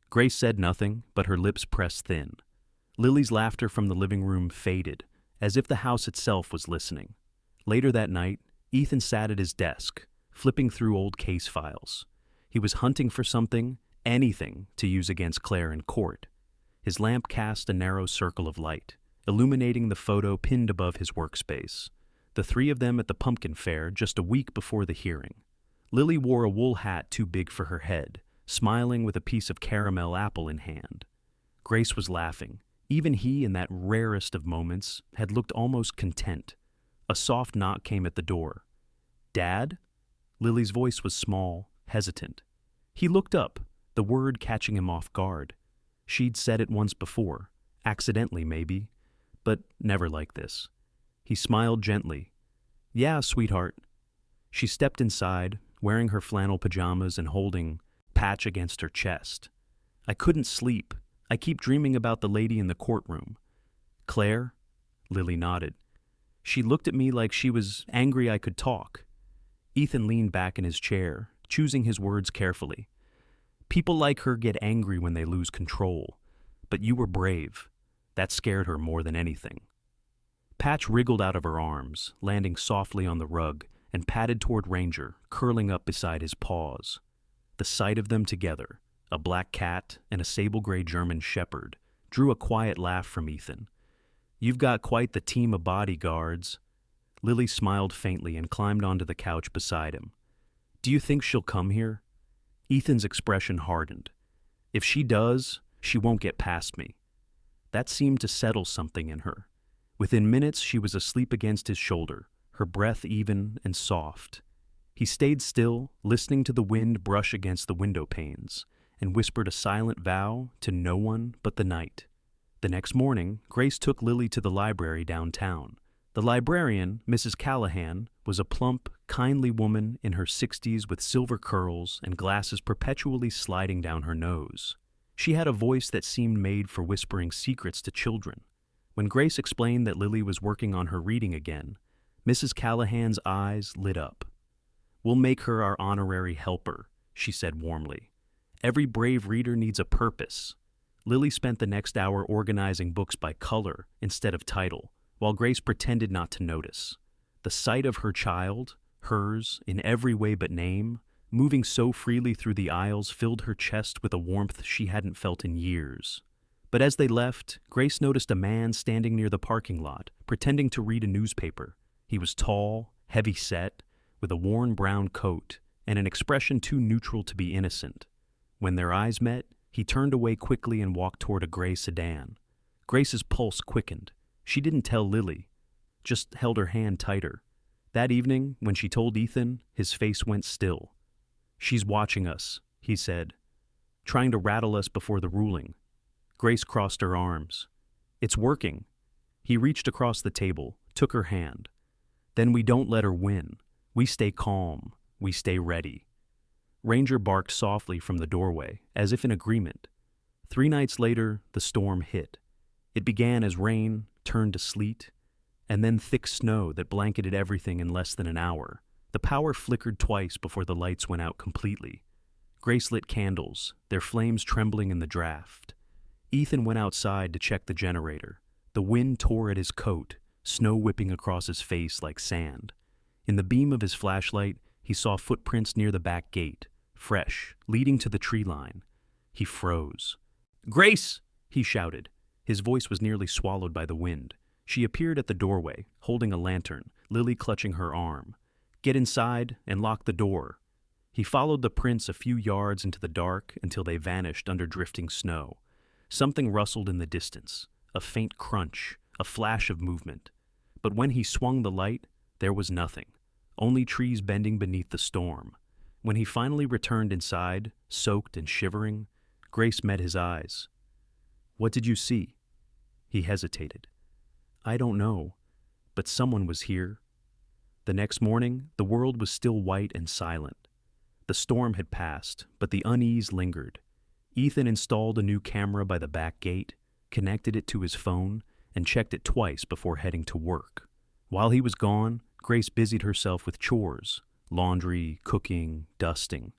Grace said nothing, but her lips pressed thin. Lily's laughter from the living room faded, as if the house itself was listening. Later that night, Ethan sat at his desk, flipping through old case files. He was hunting for something, anything, to use against Claire in court. His lamp cast a narrow circle of light, illuminating the photo pinned above his workspace. The three of them at the pumpkin fair just a week before the hearing. Lily wore a wool hat too big for her head, smiling with a piece of caramel apple in hand. Grace was laughing. Even he, in that rarest of moments, had looked almost content. A soft knock came at the door. "Dad?" Lily's voice was small, hesitant. He looked up, the word catching him off guard. She'd said it once before, accidentally maybe, but never like this. He smiled gently. "Yeah, sweetheart." She stepped inside, wearing her flannel pajamas and holding Patch against her chest. "I couldn't sleep. I keep dreaming about the lady in the courtroom." "Claire?" Lily nodded. She looked at me like she was angry I could talk. Ethan leaned back in his chair, choosing his words carefully. "People like her get angry when they lose control, but you were brave. That scared her more than anything." Patch wriggled out of her arms, landing softly on the rug, and padded toward Ranger, curling up beside his paws. The sight of them together, a black cat and a sable-gray German shepherd, drew a quiet laugh from Ethan. "You've got quite the team of bodyguards." Lily smiled faintly and climbed onto the couch beside him. "Do you think she'll come here?" Ethan's expression hardened. "If she does, she won't get past me." That seemed to settle something in her. Within minutes, she was asleep against his shoulder, her breath even and soft. He stayed still, listening to the wind brush against the window panes, and whispered a silent vow to no one but the night. The next morning, Grace took Lily to the library downtown. The librarian, Mrs. Callahan, was a plump, kindly woman in her 60s with silver curls and glasses perpetually sliding down her nose. She had a voice that seemed made for whispering secrets to children. When Grace explained that Lily was working on her reading again, Mrs. Callahan's eyes lit up. "We'll make her our honorary helper," she said warmly. "Every brave reader needs a purpose." Lily spent the next hour organizing books by color instead of title, while Grace pretended not to notice. The sight of her child, hers in every way but name, moving so freely through the aisles filled her chest with a warmth she hadn't felt in years. But as they left, Grace noticed a man standing near the parking lot, pretending to read a newspaper. He was tall, heavy-set, with a worn brown coat and an expression too neutral to be innocent. When their eyes met, he turned away quickly and walked toward a gray sedan. Grace's pulse quickened. She didn't tell Lily, just held her hand tighter. That evening, when she told Ethan, his face went still. "She's watching us," he said, "trying to rattle us before the ruling." Grace crossed her arms. "It's working." He reached across the table, took her hand. "Then we don't let her win. We stay calm. We stay ready." Ranger barked softly from the doorway, as if in agreement. 3 nights later, the storm hit. It began as rain, turned to sleet, and then thick snow that blanketed everything in less than an hour. The power flickered twice before the lights went out completely. Grace lit candles, their flames trembling in the draft. Ethan went outside to check the generator. The wind tore at his coat, snow whipping across his face like sand. In the beam of his flashlight, he saw footprints near the back gate, fresh, leading to the tree line. He froze. "Grace!" he shouted. His voice was nearly swallowed by the wind. She appeared at the doorway, holding a lantern, Lily clutching her arm. "Get inside and lock the door." He followed the prints a few yards into the dark until they vanished under drifting snow. Something rustled in the distance, a faint crunch, a flash of movement. But when he swung the light, there was nothing, only trees bending beneath the storm. When he finally returned inside, soaked and shivering, Grace met his eyes. "What did you see?" He hesitated. "I don't know, but someone was here." The next morning, the world was still white and silent. The storm had passed, but the unease lingered. Ethan installed a new camera by the back gate, connected it to his phone, and checked it twice before heading to work. While he was gone, Grace busied herself with chores, laundry, cooking, dusting.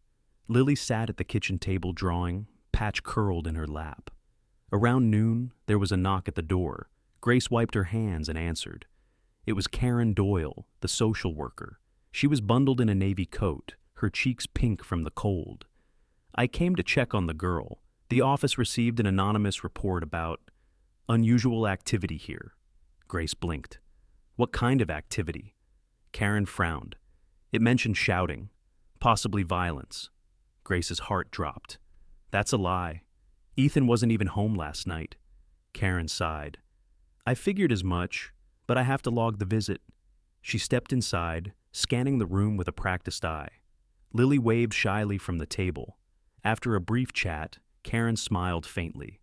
Lily sat at the kitchen table drawing, Patch curled in her lap. Around noon, there was a knock at the door. Grace wiped her hands and answered. It was Karen Doyle, the social worker. She was bundled in a navy coat, her cheeks pink from the cold. "I came to check on the girl. The office received an anonymous report about unusual activity here." Grace blinked. "What kind of activity?" Karen frowned. "It mentioned shouting, possibly violence." Grace's heart dropped. That's a lie. Ethan wasn't even home last night. Karen sighed. I figured as much, but I have to log the visit. She stepped inside, scanning the room with a practiced eye. Lily waved shyly from the table. After a brief chat, Karen smiled faintly.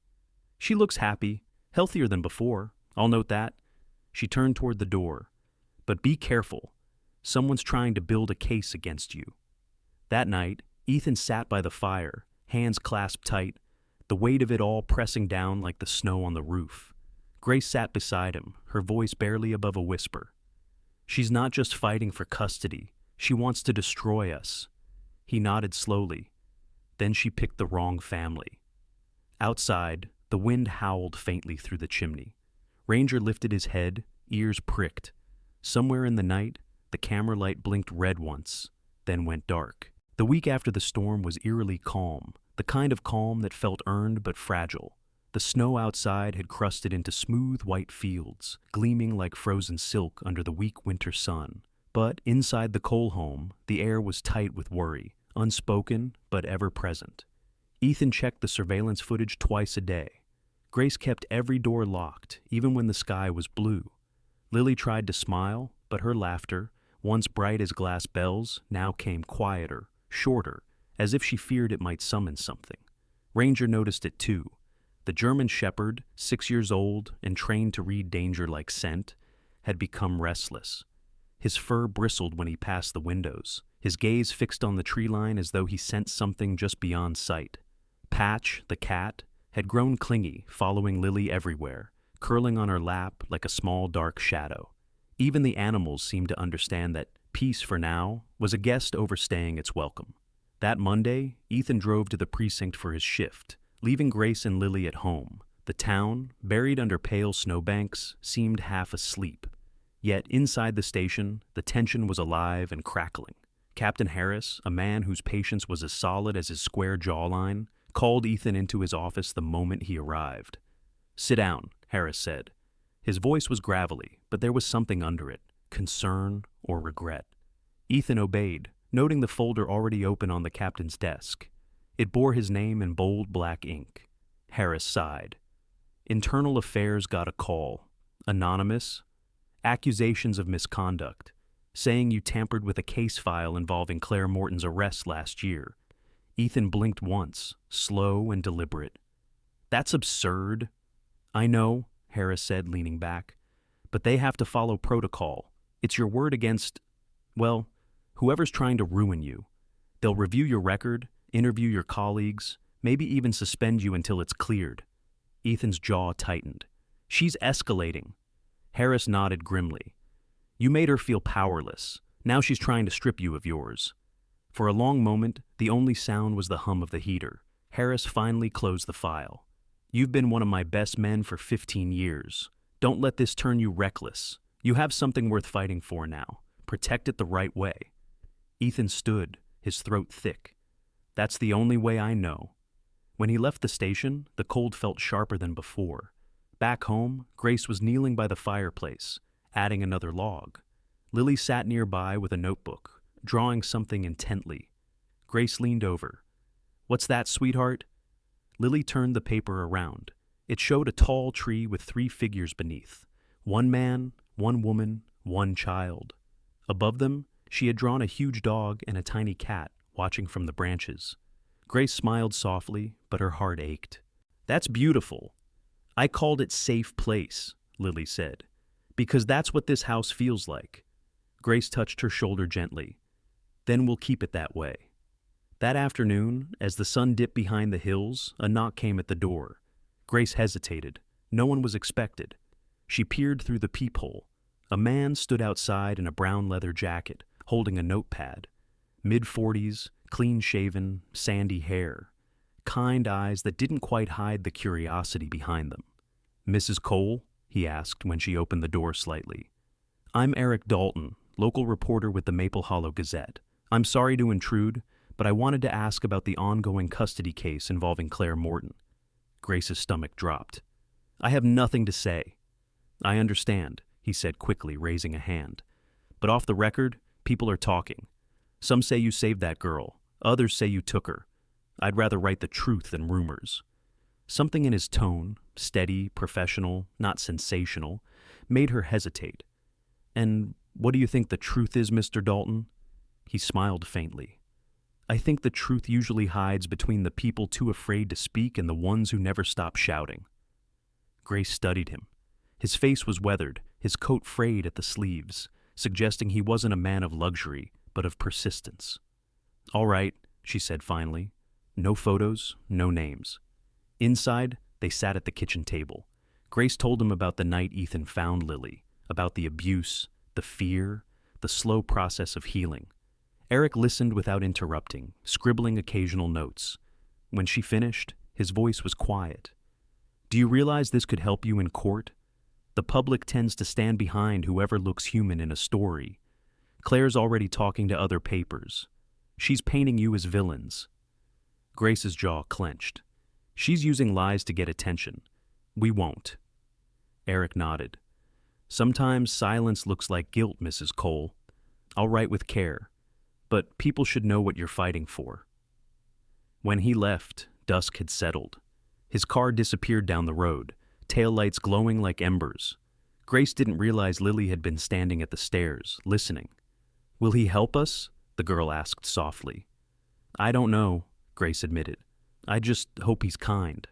She looks happy, healthier than before. I'll note that. She turned toward the door. But be careful. Someone's trying to build a case against you. That night, Ethan sat by the fire, hands clasped tight, the weight of it all pressing down like the snow on the roof. Grace sat beside him, her voice barely above a whisper. She's not just fighting for custody. She wants to destroy us. He nodded slowly. Then she picked the wrong family. Outside, the wind howled faintly through the chimney. Ranger lifted his head, ears pricked. Somewhere in the night, the camera light blinked red once, then went dark. The week after the storm was eerily calm, the kind of calm that felt earned but fragile. The snow outside had crusted into smooth white fields, gleaming like frozen silk under the weak winter sun. But inside the Cole home, the air was tight with worry, unspoken but ever present. Ethan checked the surveillance footage twice a day. Grace kept every door locked, even when the sky was blue. Lily tried to smile, but her laughter, once bright as glass bells, now came quieter, shorter, as if she feared it might summon something. Ranger noticed it too. The German shepherd, 6 years old and trained to read danger like scent, had become restless. His fur bristled when he passed the windows, his gaze fixed on the tree line as though he sensed something just beyond sight. Patch, the cat, had grown clingy, following Lily everywhere, curling on her lap like a small dark shadow. Even the animals seemed to understand that peace, for now, was a guest overstaying its welcome. That Monday, Ethan drove to the precinct for his shift, leaving Grace and Lily at home. The town, buried under pale snowbanks, seemed half asleep. Yet inside the station, the tension was alive and crackling. Captain Harris, a man whose patience was as solid as his square jawline, called Ethan into his office the moment he arrived. "Sit down," Harris said. His voice was gravelly, but there was something under it, concern or regret. Ethan obeyed, noting the folder already open on the captain's desk. It bore his name in bold black ink. Harris sighed. Internal Affairs got a call. Anonymous. Accusations of misconduct. Saying you tampered with a case file involving Claire Morton's arrest last year. Ethan blinked once, slow and deliberate. That's absurd. I know, Harris said, leaning back. But they have to follow protocol. It's your word against, well, whoever's trying to ruin you. They'll review your record, interview your colleagues, maybe even suspend you until it's cleared. Ethan's jaw tightened. She's escalating. Harris nodded grimly. You made her feel powerless. Now she's trying to strip you of yours. For a long moment, the only sound was the hum of the heater. Harris finally closed the file. You've been one of my best men for 15 years. Don't let this turn you reckless. You have something worth fighting for now. Protect it the right way. Ethan stood, his throat thick. That's the only way I know. When he left the station, the cold felt sharper than before. Back home, Grace was kneeling by the fireplace, adding another log. Lily sat nearby with a notebook, drawing something intently. Grace leaned over. What's that, sweetheart? Lily turned the paper around. It showed a tall tree with 3 figures beneath. 1 man, 1 woman, 1 child. Above them, she had drawn a huge dog and a tiny cat watching from the branches. Grace smiled softly, but her heart ached. That's beautiful. I called it safe place, Lily said, because that's what this house feels like. Grace touched her shoulder gently. Then we'll keep it that way. That afternoon, as the sun dipped behind the hills, a knock came at the door. Grace hesitated. No one was expected. She peered through the peephole. A man stood outside in a brown leather jacket, holding a notepad. Mid-40s, clean-shaven, sandy hair. Kind eyes that didn't quite hide the curiosity behind them. Mrs. Cole? He asked when she opened the door slightly. I'm Eric Dalton, local reporter with the Maple Hollow Gazette. I'm sorry to intrude, but I wanted to ask about the ongoing custody case involving Claire Morton. Grace's stomach dropped. I have nothing to say. I understand, he said quickly, raising a hand. But off the record, people are talking. Some say you saved that girl. Others say you took her. I'd rather write the truth than rumors. Something in his tone, steady, professional, not sensational, made her hesitate. And what do you think the truth is, Mr. Dalton? He smiled faintly. I think the truth usually hides between the people too afraid to speak and the ones who never stop shouting. Grace studied him. His face was weathered, his coat frayed at the sleeves, suggesting he wasn't a man of luxury, but of persistence. All right, she said finally. No photos, no names. Inside, they sat at the kitchen table. Grace told him about the night Ethan found Lily, about the abuse, the fear, the slow process of healing. Eric listened without interrupting, scribbling occasional notes. When she finished, his voice was quiet. Do you realize this could help you in court? The public tends to stand behind whoever looks human in a story. Claire's already talking to other papers. She's painting you as villains. Grace's jaw clenched. She's using lies to get attention. We won't. Eric nodded. Sometimes silence looks like guilt, Mrs. Cole. I'll write with care. But people should know what you're fighting for. When he left, dusk had settled. His car disappeared down the road, taillights glowing like embers. Grace didn't realize Lily had been standing at the stairs, listening. Will he help us? The girl asked softly. I don't know, Grace admitted. I just hope he's kind.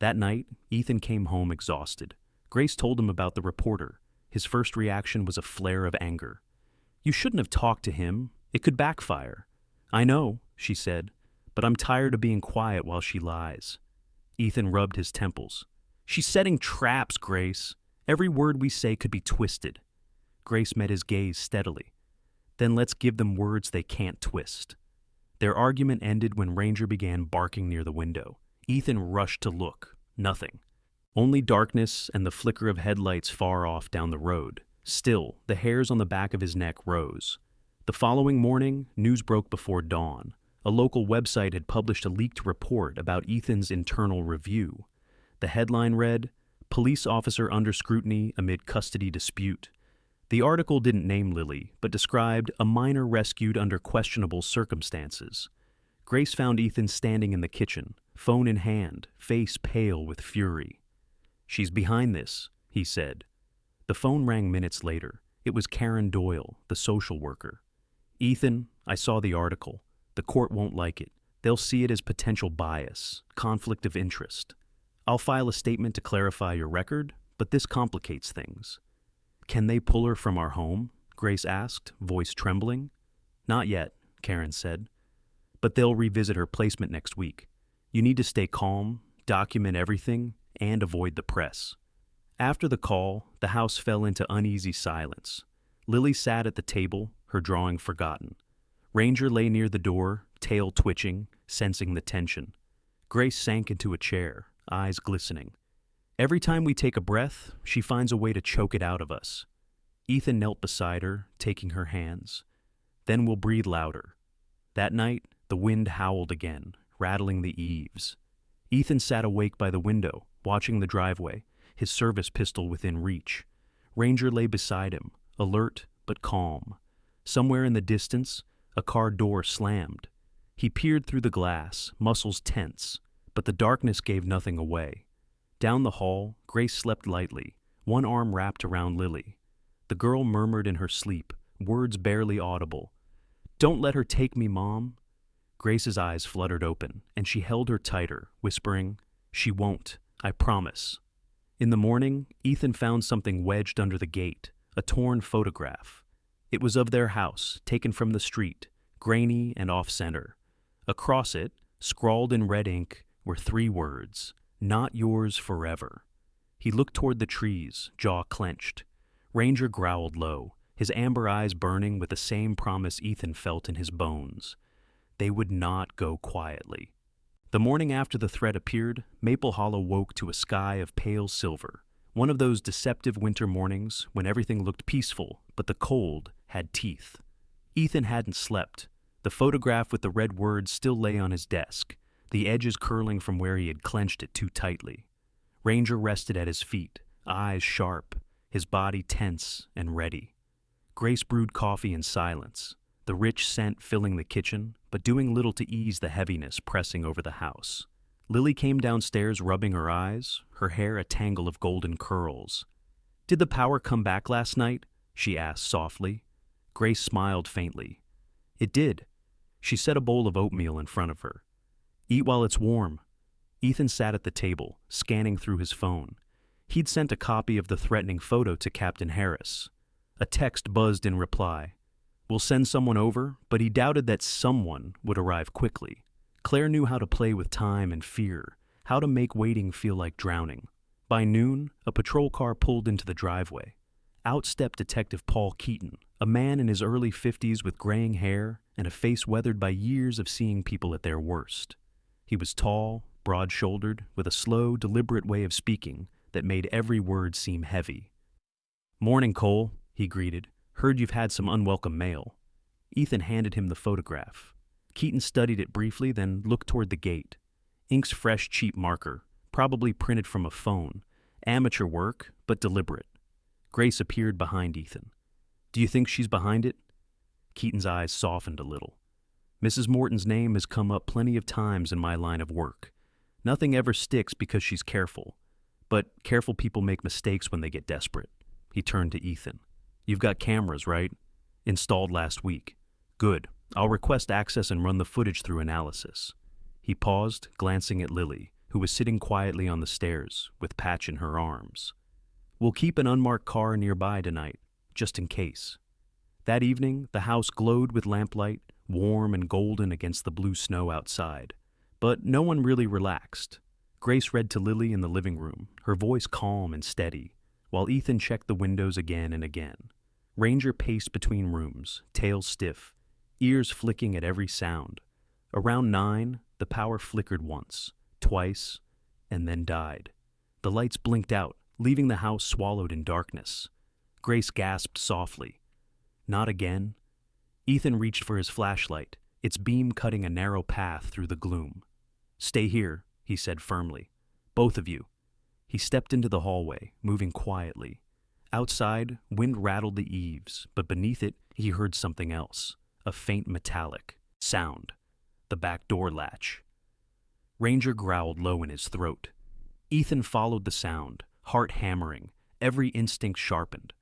That night, Ethan came home exhausted. Grace told him about the reporter. His first reaction was a flare of anger. You shouldn't have talked to him. It could backfire. I know, she said, but I'm tired of being quiet while she lies. Ethan rubbed his temples. She's setting traps, Grace. Every word we say could be twisted. Grace met his gaze steadily. Then let's give them words they can't twist. Their argument ended when Ranger began barking near the window. Ethan rushed to look. Nothing. Only darkness and the flicker of headlights far off down the road. Still, the hairs on the back of his neck rose. The following morning, news broke before dawn. A local website had published a leaked report about Ethan's internal review. The headline read, Police Officer Under Scrutiny Amid Custody Dispute. The article didn't name Lily, but described a minor rescued under questionable circumstances. Grace found Ethan standing in the kitchen, phone in hand, face pale with fury. She's behind this, he said. The phone rang minutes later. It was Karen Doyle, the social worker. Ethan, I saw the article. The court won't like it. They'll see it as potential bias, conflict of interest. I'll file a statement to clarify your record, but this complicates things. Can they pull her from our home? Grace asked, voice trembling. Not yet, Karen said. But they'll revisit her placement next week. You need to stay calm, document everything, and avoid the press. After the call, the house fell into uneasy silence. Lily sat at the table, her drawing forgotten. Ranger lay near the door, tail twitching, sensing the tension. Grace sank into a chair, eyes glistening. Every time we take a breath, she finds a way to choke it out of us. Ethan knelt beside her, taking her hands. Then we'll breathe louder. That night, the wind howled again, rattling the eaves. Ethan sat awake by the window, watching the driveway, his service pistol within reach. Ranger lay beside him, alert but calm. Somewhere in the distance, a car door slammed. He peered through the glass, muscles tense, but the darkness gave nothing away. Down the hall, Grace slept lightly, one arm wrapped around Lily. The girl murmured in her sleep, words barely audible. Don't let her take me, Mom. Grace's eyes fluttered open, and she held her tighter, whispering, She won't, I promise. In the morning, Ethan found something wedged under the gate, a torn photograph. It was of their house, taken from the street, grainy and off-center. Across it, scrawled in red ink, were 3 words, Not yours forever. He looked toward the trees, jaw clenched. Ranger growled low, his amber eyes burning with the same promise Ethan felt in his bones. They would not go quietly. The morning after the threat appeared, Maple Hollow woke to a sky of pale silver, one of those deceptive winter mornings when everything looked peaceful, but the cold had teeth. Ethan hadn't slept. The photograph with the red words still lay on his desk, the edges curling from where he had clenched it too tightly. Ranger rested at his feet, eyes sharp, his body tense and ready. Grace brewed coffee in silence, the rich scent filling the kitchen, but doing little to ease the heaviness pressing over the house. Lily came downstairs rubbing her eyes, her hair a tangle of golden curls. "Did the power come back last night?" she asked softly. Grace smiled faintly. "It did." She set a bowl of oatmeal in front of her. "Eat while it's warm." Ethan sat at the table, scanning through his phone. He'd sent a copy of the threatening photo to Captain Harris. A text buzzed in reply. "We'll send someone over," but he doubted that someone would arrive quickly. Claire knew how to play with time and fear, how to make waiting feel like drowning. By noon, a patrol car pulled into the driveway. Out stepped Detective Paul Keaton, a man in his early 50s with graying hair and a face weathered by years of seeing people at their worst. He was tall, broad-shouldered, with a slow, deliberate way of speaking that made every word seem heavy. "Morning, Cole," he greeted. "Heard you've had some unwelcome mail." Ethan handed him the photograph. Keaton studied it briefly, then looked toward the gate. Ink's fresh, cheap marker, probably printed from a phone. Amateur work, but deliberate. Grace appeared behind Ethan. "Do you think she's behind it?" Keaton's eyes softened a little. "Mrs. Morton's name has come up plenty of times in my line of work. Nothing ever sticks because she's careful. But careful people make mistakes when they get desperate." He turned to Ethan. "You've got cameras, right? Installed last week. Good. I'll request access and run the footage through analysis." He paused, glancing at Lily, who was sitting quietly on the stairs, with Patch in her arms. "We'll keep an unmarked car nearby tonight, just in case." That evening, the house glowed with lamplight, warm and golden against the blue snow outside. But no one really relaxed. Grace read to Lily in the living room, her voice calm and steady, while Ethan checked the windows again and again. Ranger paced between rooms, tail stiff, ears flicking at every sound. Around 9, the power flickered once, twice, and then died. The lights blinked out, leaving the house swallowed in darkness. Grace gasped softly. "Not again?" Ethan reached for his flashlight, its beam cutting a narrow path through the gloom. "Stay here," he said firmly. "Both of you." He stepped into the hallway, moving quietly. Outside, wind rattled the eaves, but beneath it, he heard something else. A faint metallic sound. The back door latch. Ranger growled low in his throat. Ethan followed the sound, heart hammering, every instinct sharpened.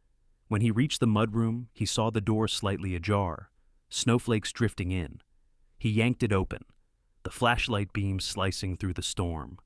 When he reached the mudroom, he saw the door slightly ajar, snowflakes drifting in. He yanked it open, the flashlight beam slicing through the storm.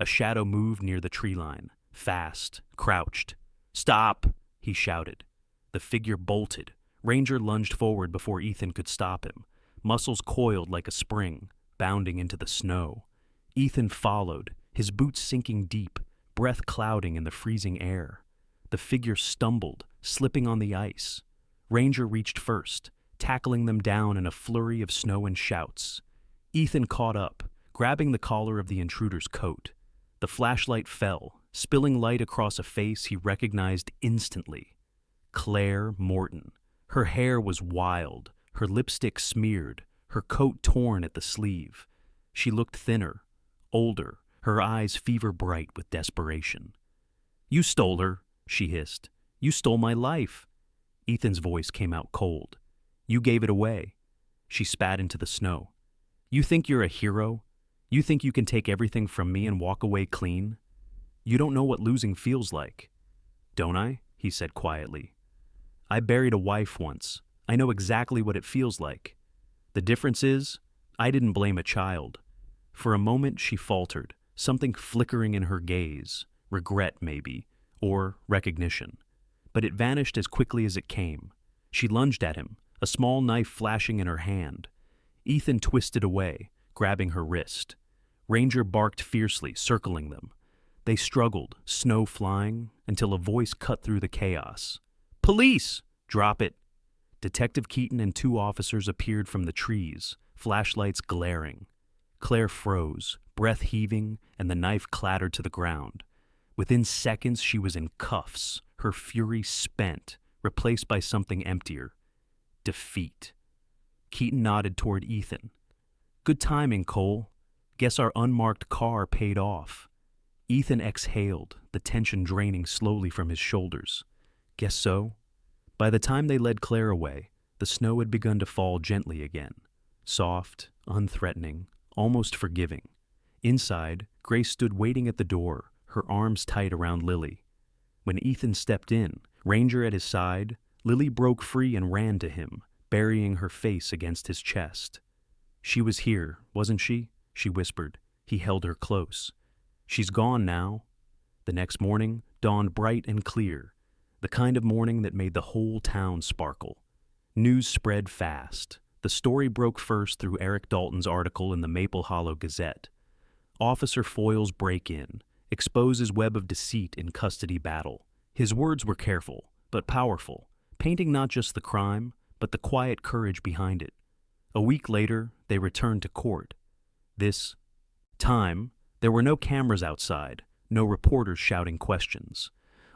A shadow moved near the tree line, fast, crouched. "Stop!" he shouted. The figure bolted. Ranger lunged forward before Ethan could stop him, muscles coiled like a spring, bounding into the snow. Ethan followed, his boots sinking deep, breath clouding in the freezing air. The figure stumbled, slipping on the ice. Ranger reached first, tackling them down in a flurry of snow and shouts. Ethan caught up, grabbing the collar of the intruder's coat. The flashlight fell, spilling light across a face he recognized instantly. Claire Morton. Her hair was wild, her lipstick smeared, her coat torn at the sleeve. She looked thinner, older, her eyes fever-bright with desperation. "You stole her," she hissed. "You stole my life." Ethan's voice came out cold. "You gave it away." She spat into the snow. "You think you're a hero? You think you can take everything from me and walk away clean? You don't know what losing feels like." "Don't I?" he said quietly. "I buried a wife once. I know exactly what it feels like. The difference is, I didn't blame a child." For a moment she faltered, something flickering in her gaze, regret maybe, or recognition. But it vanished as quickly as it came. She lunged at him, a small knife flashing in her hand. Ethan twisted away, grabbing her wrist. Ranger barked fiercely, circling them. They struggled, snow flying, until a voice cut through the chaos. "Police! Drop it!" Detective Keaton and 2 officers appeared from the trees, flashlights glaring. Claire froze, breath heaving, and the knife clattered to the ground. Within seconds, she was in cuffs, her fury spent, replaced by something emptier. Defeat. Keaton nodded toward Ethan. "Good timing, Cole. Guess our unmarked car paid off." Ethan exhaled, the tension draining slowly from his shoulders. "Guess so." By the time they led Claire away, the snow had begun to fall gently again. soft, unthreatening, almost forgiving. Inside, Grace stood waiting at the door, her arms tight around Lily. When Ethan stepped in, Ranger at his side, Lily broke free and ran to him, burying her face against his chest. "She was here, wasn't she?" she whispered. He held her close. "She's gone now." The next morning dawned bright and clear, the kind of morning that made the whole town sparkle. News spread fast. The story broke first through Eric Dalton's article in the Maple Hollow Gazette. Officer Foyle's break-in, exposes web of deceit in custody battle. His words were careful, but powerful, painting not just the crime, but the quiet courage behind it. A week later, they returned to court. This time, there were no cameras outside, no reporters shouting questions.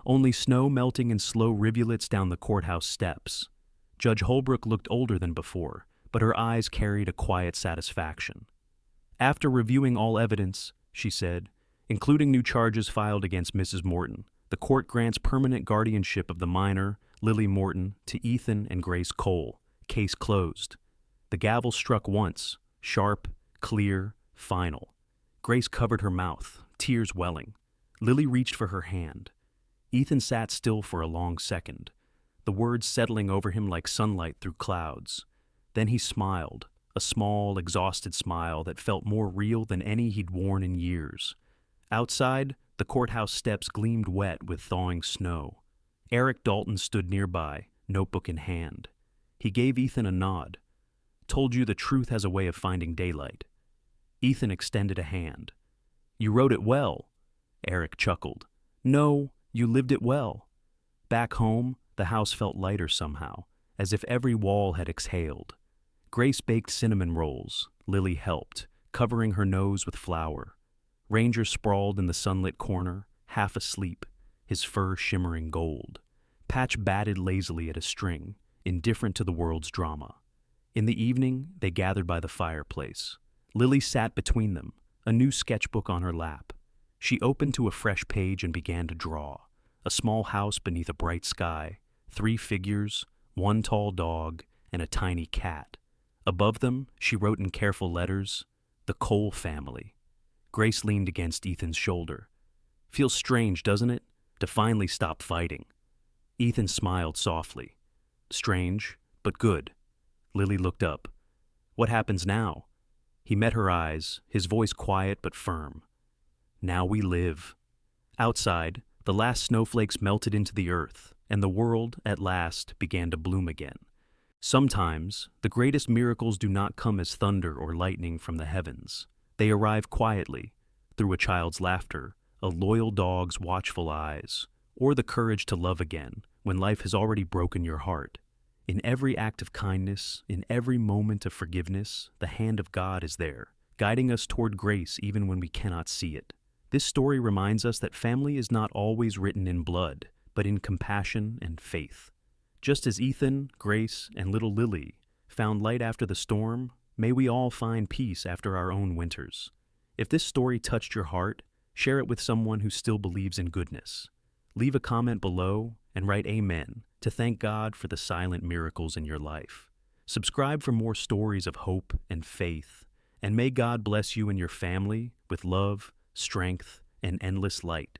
Only snow melting in slow rivulets down the courthouse steps. Judge Holbrook looked older than before, but her eyes carried a quiet satisfaction. "After reviewing all evidence," she said, "including new charges filed against Mrs. Morton, the court grants permanent guardianship of the minor, Lily Morton, to Ethan and Grace Cole. Case closed." The gavel struck once, sharp, clear, final. Grace covered her mouth, tears welling. Lily reached for her hand. Ethan sat still for a long second, the words settling over him like sunlight through clouds. Then he smiled, a small, exhausted smile that felt more real than any he'd worn in years. Outside, the courthouse steps gleamed wet with thawing snow. Eric Dalton stood nearby, notebook in hand. He gave Ethan a nod. "Told you the truth has a way of finding daylight." Ethan extended a hand. "You wrote it well." Eric chuckled. "No, you lived it well." Back home, the house felt lighter somehow, as if every wall had exhaled. Grace baked cinnamon rolls. Lily helped, covering her nose with flour. Ranger sprawled in the sunlit corner, half asleep, his fur shimmering gold. Patch batted lazily at a string, indifferent to the world's drama. In the evening, they gathered by the fireplace. Lily sat between them, a new sketchbook on her lap. She opened to a fresh page and began to draw. A small house beneath a bright sky, 3 figures, 1 tall dog, and a tiny cat. Above them, she wrote in careful letters, "The Cole family." Grace leaned against Ethan's shoulder. "Feels strange, doesn't it, to finally stop fighting?" Ethan smiled softly. "Strange, but good." Lily looked up. "What happens now?" He met her eyes, his voice quiet but firm. "Now we live." Outside, the last snowflakes melted into the earth, and the world, at last, began to bloom again. Sometimes, the greatest miracles do not come as thunder or lightning from the heavens. They arrive quietly, through a child's laughter, a loyal dog's watchful eyes, or the courage to love again when life has already broken your heart. In every act of kindness, in every moment of forgiveness, the hand of God is there, guiding us toward grace even when we cannot see it. This story reminds us that family is not always written in blood, but in compassion and faith. Just as Ethan, Grace, and little Lily found light after the storm, may we all find peace after our own winters. If this story touched your heart, share it with someone who still believes in goodness. Leave a comment below and write Amen to thank God for the silent miracles in your life. Subscribe for more stories of hope and faith, and may God bless you and your family with love, strength, and endless light.